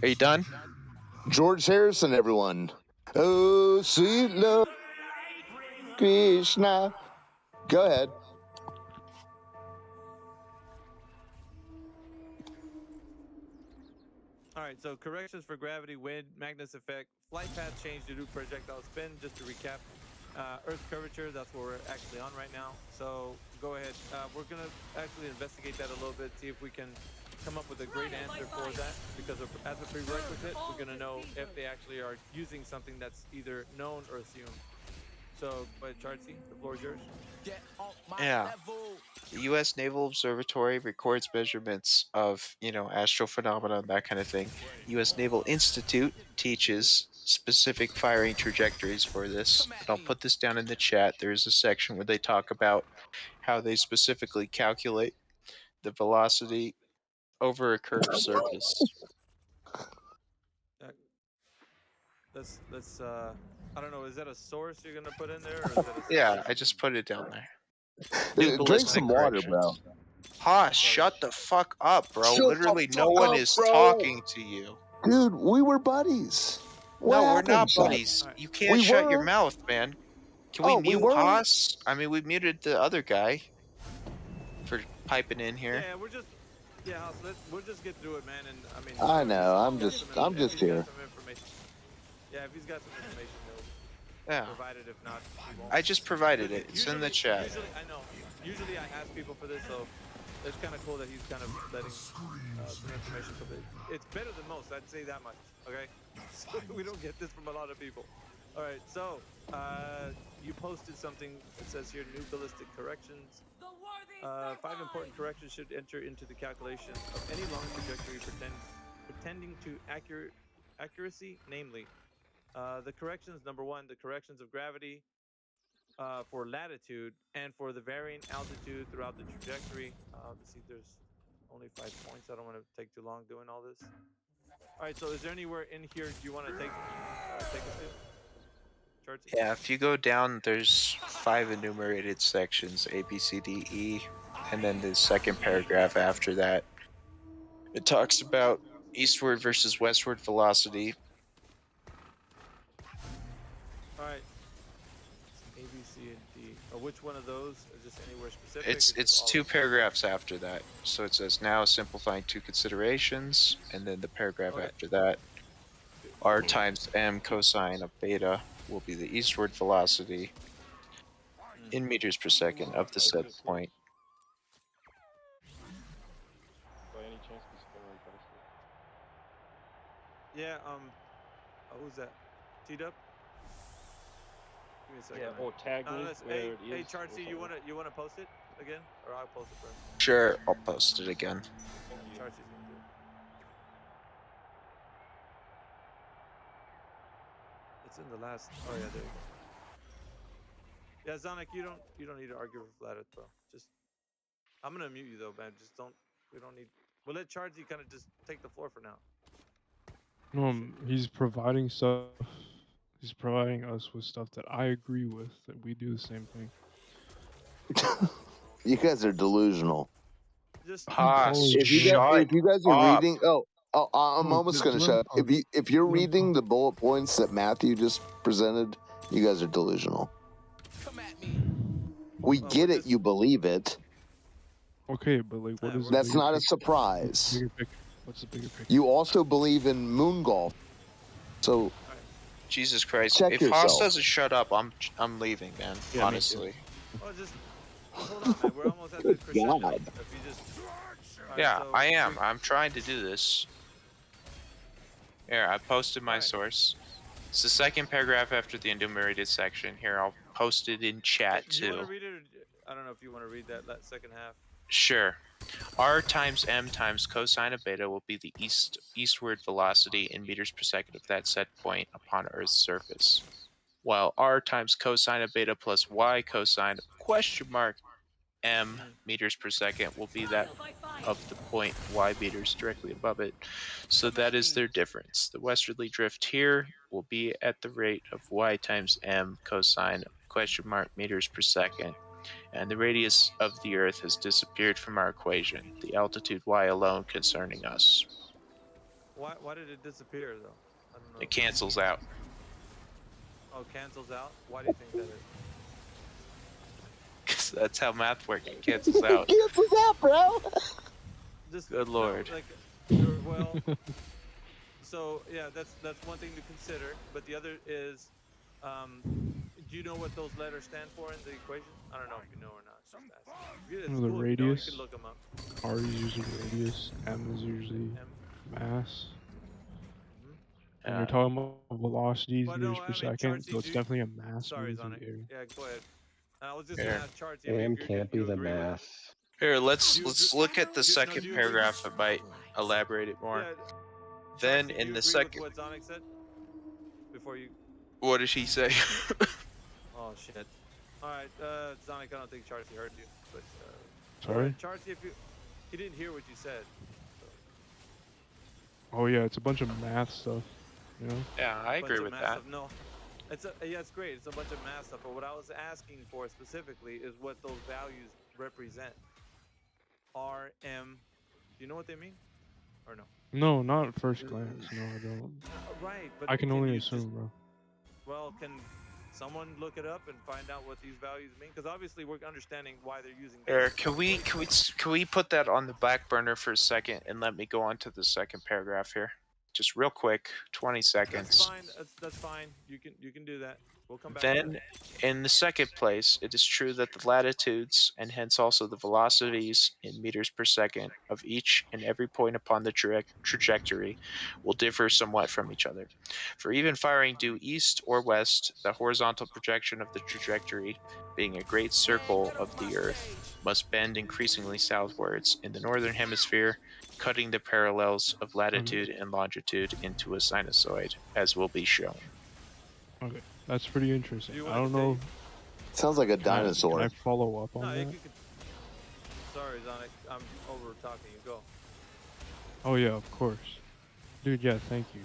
Are you done? George Harrison, everyone. Oh, sweet Lord Krishna. Go ahead. All right, so corrections for gravity, wind, Magnus effect, flight path change due to projectile spin. Just to recap, Earth curvature, that's what we're actually on right now. So go ahead. We're going to actually investigate that a little bit, see if we can come up with a great answer for that, because as a prerequisite, we're going to know if they actually are using something that's either known or assumed. So, but Chartsy, the floor is yours. Yeah. The U.S. Naval Observatory records measurements of, astrophenomena, that kind of thing. U.S. Naval Institute teaches specific firing trajectories for this. And I'll put this down in the chat. There's a section where they talk about how they specifically calculate the velocity over a curved surface. Let's I don't know, is that a source you're gonna put in there, or is that a Yeah, I just put it down there. Drink some water, bro. Haas, shut the fuck up, bro. Shut Literally, the no fuck one up, is bro. talking to you. Dude, we were buddies. What No, we're happened, not son? buddies. You can't We shut your were. mouth, man. Can we Oh, we mute were? Haas? I mean, we muted the other guy for piping in here. Yeah, House, we'll just get through it, man. And I mean, I know. I'm if just he's here. got some information. Yeah, if he's got some information, he'll provide it. If not, he won't. I just provided it. It's in the chat. Usually, I know. Usually, I ask people for this, so it's kind of cool that he's kind of letting some information. It's better than most. I'd say that much. Okay, so we don't get this from a lot of people. All right, so you posted something that says here: new ballistic corrections. 5 important corrections should enter into the calculation of any long trajectory pretending to accuracy, namely the corrections. Number 1, the corrections of gravity for latitude and for the varying altitude throughout the trajectory. Let's see, there's only 5 points. I don't want to take too long doing all this. All right, so is there anywhere in here you want to take us to? Chartsy? Yeah, if you go down, there's 5 enumerated sections, A, B, C, D, E, and then the second paragraph after that. It talks about eastward versus westward velocity. All right. A, B, C, and D. Which one of those? Is this anywhere specific? It's 2 paragraphs after that. So it says, now simplifying 2 considerations, and then the paragraph after that. R times m cosine of beta will be the eastward velocity in meters per second of the said point. By any chance, Yeah, who's that? T-Dub? Give me a second. Yeah, or tag me where it is. Hey, Chartsy, you wanna post it again, or I'll post it first? Sure, I'll post it again. Chartsy's gonna do it. It's in the last. Oh yeah, there you go. Yeah, Zonic, you don't need to argue with Flat Earth, bro. Just, I'm gonna mute you though, man. Just don't. We don't need. We'll let Chartsy kind of just take the floor for now. No, he's providing stuff. He's providing us with stuff that I agree with. That we do the same thing. You guys are delusional. Just If you guys are reading, I'm Oh, almost gonna shut up. If you're reading the bullet points that Matthew just presented, you guys are delusional. We get it. You believe it. Okay, but like, what is? That's not a surprise. You also believe in moon golf. So, Jesus Christ! check If yourself. Haas doesn't shut up, I'm leaving, man. Yeah, me honestly. Oh, just hold on, man. We're almost at the crescendo. God. If you just. Alright, Yeah, so I am. I'm trying to do this. Here, I posted my source. It's the second paragraph after the enumerated section. Here, I'll post it in chat Do you want too. to read it? Or, I don't know if you want to read that second half. Sure. R times m times cosine of beta will be the eastward velocity in meters per second of that set point upon Earth's surface, while r times cosine of beta plus y cosine question mark m meters per second will be that of the point y meters directly above it. So that is their difference. The westerly drift here will be at the rate of y times m cosine question mark meters per second, and the radius of the Earth has disappeared from our equation, the altitude y alone concerning us. Why did it disappear though? I don't know. It cancels out. Oh, cancels out. Why do you think that is? 'Cause that's how math works. It cancels out. Cancels out, bro. Just, Good lord. Like, well, so yeah, that's one thing to consider. But the other is, do you know what those letters stand for in the equation? I don't know if you know or not. Just The cool. radius. You can look them up. R is usually radius. M is usually mass. And you're talking about velocities, meters per second, so it's definitely a mass moving area. Yeah, go ahead. I was just gonna ask Charles. M can't be the mass. Here, let's look at the second paragraph. I might elaborate it more. Then in the second, what Zonic said before you. What did he say? Oh shit! All right, Zonic. I don't think Charles heard you, but. Sorry? Charles, if he didn't hear what you said. Oh yeah, it's a bunch of math stuff, you know? Yeah, I agree with that. No, it's great. It's a bunch of math stuff. But what I was asking for specifically is what those values represent. R, M. Do you know what they mean, or no? No, not at first glance. No, I don't. Right, but I can only assume, bro. Well, can someone look it up and find out what these values mean? Because obviously we're understanding why they're using. Eric, can we put that on the back burner for a second and let me go on to the second paragraph here? Just real quick, 20 seconds. That's fine. That's fine. You can do that. We'll come back. Then, in the second place, it is true that the latitudes, and hence also the velocities in meters per second of each and every point upon the trajectory, will differ somewhat from each other. For even firing due east or west, the horizontal projection of the trajectory, being a great circle of the Earth, must bend increasingly southwards in the northern hemisphere, cutting the parallels of latitude and longitude into a sinusoid, as will be shown. Okay, that's pretty interesting. I don't know. Sounds like a dinosaur. Can I follow up on that? Sorry, Zonic. I'm over talking you. Go. Oh yeah, of course. Dude, yeah, thank you.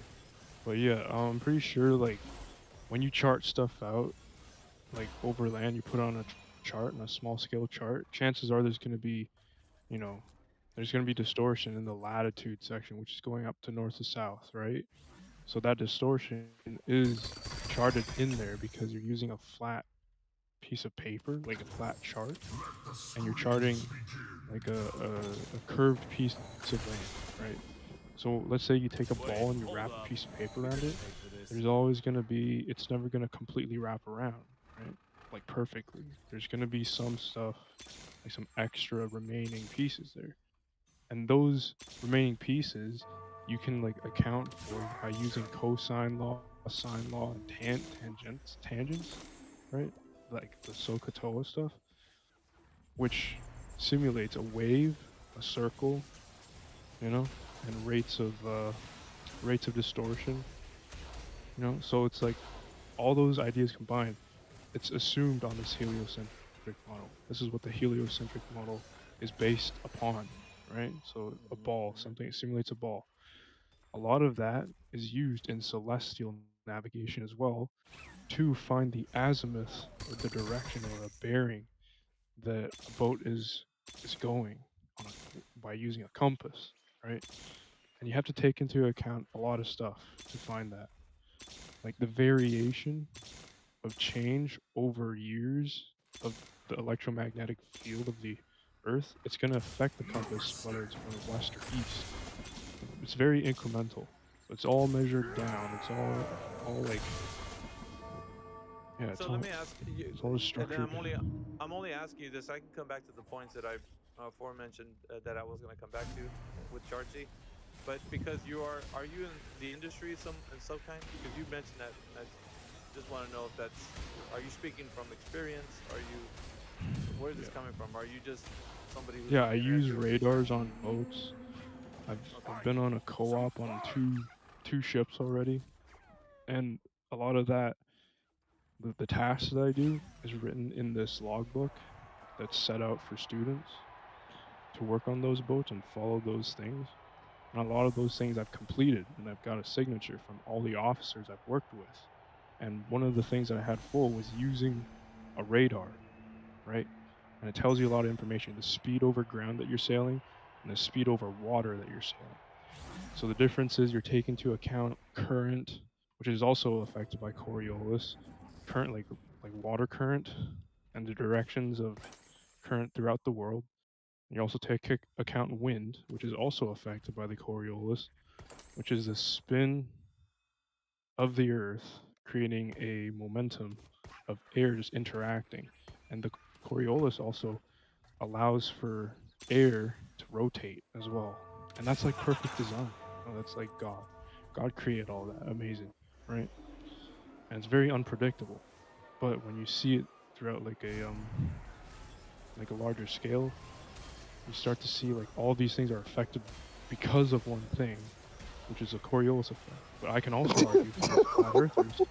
But yeah, I'm pretty sure like when you chart stuff out, like over land, you put on a chart, on a small scale chart, chances are there's going to be, you know, there's going to be distortion in the latitude section, which is going up to north to south, right? So that distortion is charted in there because you're using a flat piece of paper, like a flat chart, and you're charting like a curved piece of land, right? So let's say you take a ball and you wrap a piece of paper around it. There's always going to be, it's never going to completely wrap around, right? Like perfectly. There's going to be some stuff, like some extra remaining pieces there. And those remaining pieces, you can like account for by using cosine law, sine law, and tangents, right? Like the SOHCAHTOA stuff, which simulates a wave, a circle, you know, and rates of distortion, you know. So it's like all those ideas combined. It's assumed on this heliocentric model. This is what the heliocentric model is based upon, right? So a ball, something simulates a ball. a lot of that is used in celestial navigation as well to find the azimuth or the direction or a bearing that a boat is going on by using a compass, right? And you have to take into account a lot of stuff to find that, like the variation of change over years of the electromagnetic field of the Earth. It's going to affect the compass whether it's going west or east. It's very incremental. It's all measured down. It's all like yeah. So let me ask you, It's all and then structured. I'm only asking you this. I can come back to the points that I aforementioned that I was going to come back to with Chartsy, but because are you in the industry in some kind? Because you mentioned that. I just want to know if that's. Are you speaking from experience? Are you? Where is this coming from? Are you just somebody who's Yeah, on I the internet use doing research? radars on boats. I've been on a co-op on two ships already, and a lot of that the tasks that I do is written in this logbook that's set out for students to work on those boats and follow those things. And a lot of those things I've completed, and I've got a signature from all the officers I've worked with. And one of the things that I had full was using a radar, right? And it tells you a lot of information, the speed over ground that you're sailing and the speed over water that you're sailing. So the difference is you're taking into account current, which is also affected by Coriolis, current like water current and the directions of current throughout the world. You also take account wind, which is also affected by the Coriolis, which is the spin of the Earth creating a momentum of air just interacting. And the Coriolis also allows for air to rotate as well. And that's like perfect design. Oh, that's like God. God created all that. Amazing, right? And it's very unpredictable. But when you see it throughout like a larger scale, you start to see like all these things are affected because of one thing, which is a Coriolis effect. But I can also argue for the flat earthers.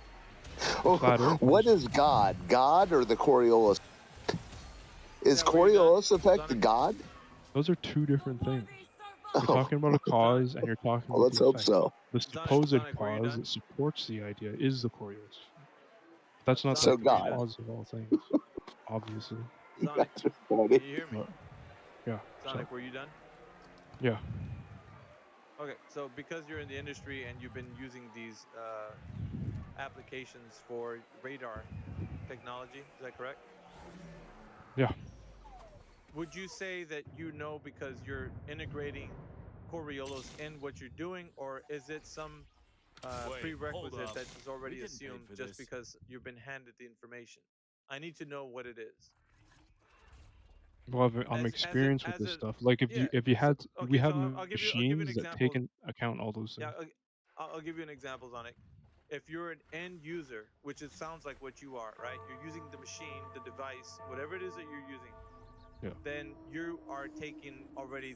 The flat earthers. What is God? God or the Coriolis? Is Coriolis effect the God? Those are two different things. You're Oh, talking about a cause and you're talking well, about let's the hope effect. so. The supposed cause that supports the idea is the Coriolis effect. That's not So like the God. cause of all things, obviously. Sonic, That's can funny. you hear me? But yeah. So Sonic, were you done? yeah. Okay, so because you're in the industry and you've been using these applications for radar technology, is that correct? Yeah. Would you say that you know because you're integrating Coriolis in what you're doing, or is it some prerequisite that is already assumed just because you've been handed the information? I need to know what it is. Well, I'm experienced with As this a stuff. Like yeah. if you So had we okay, have so I'll give you an machines that take example. into account all those Yeah, things. I'll give you an example on it. If you're an end user, which it sounds like what you are, right? You're using the machine, the device, whatever it is that you're using, Yeah. then you are taking already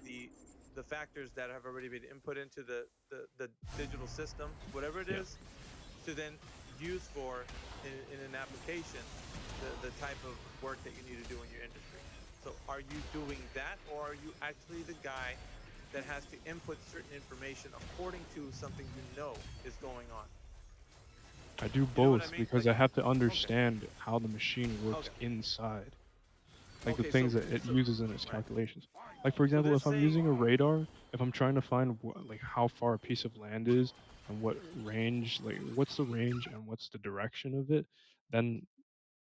the factors that have already been input into the digital system, whatever it Yeah. is, to then use for in an application the type of work that you need to do in your industry. So are you doing that, or are you actually the guy that has to input certain information according to something you know is going on? I do You know what I both mean? because Like, I have to okay, understand how the machine works okay, inside. Like the okay. things that it uses in its Right. calculations. Like for So example, let's if I'm say using a radar, if I'm trying to find like how far a piece of land is and what range, like what's the range and what's the direction of it, then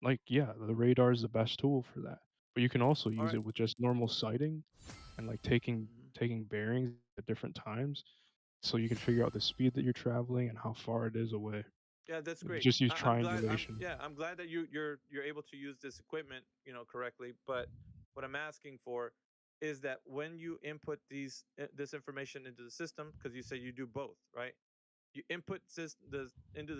like yeah, the radar is the best tool for that. But you can also all use right. it with just normal sighting and like taking bearings at different times so you can figure out the speed that you're traveling and how far it is away. Yeah, that's You great. just use I'm glad. triangulation. I'm glad that you're able to use this equipment, correctly. But what I'm asking for is that when you input this information into the system, because you say you do both, right? You input this into the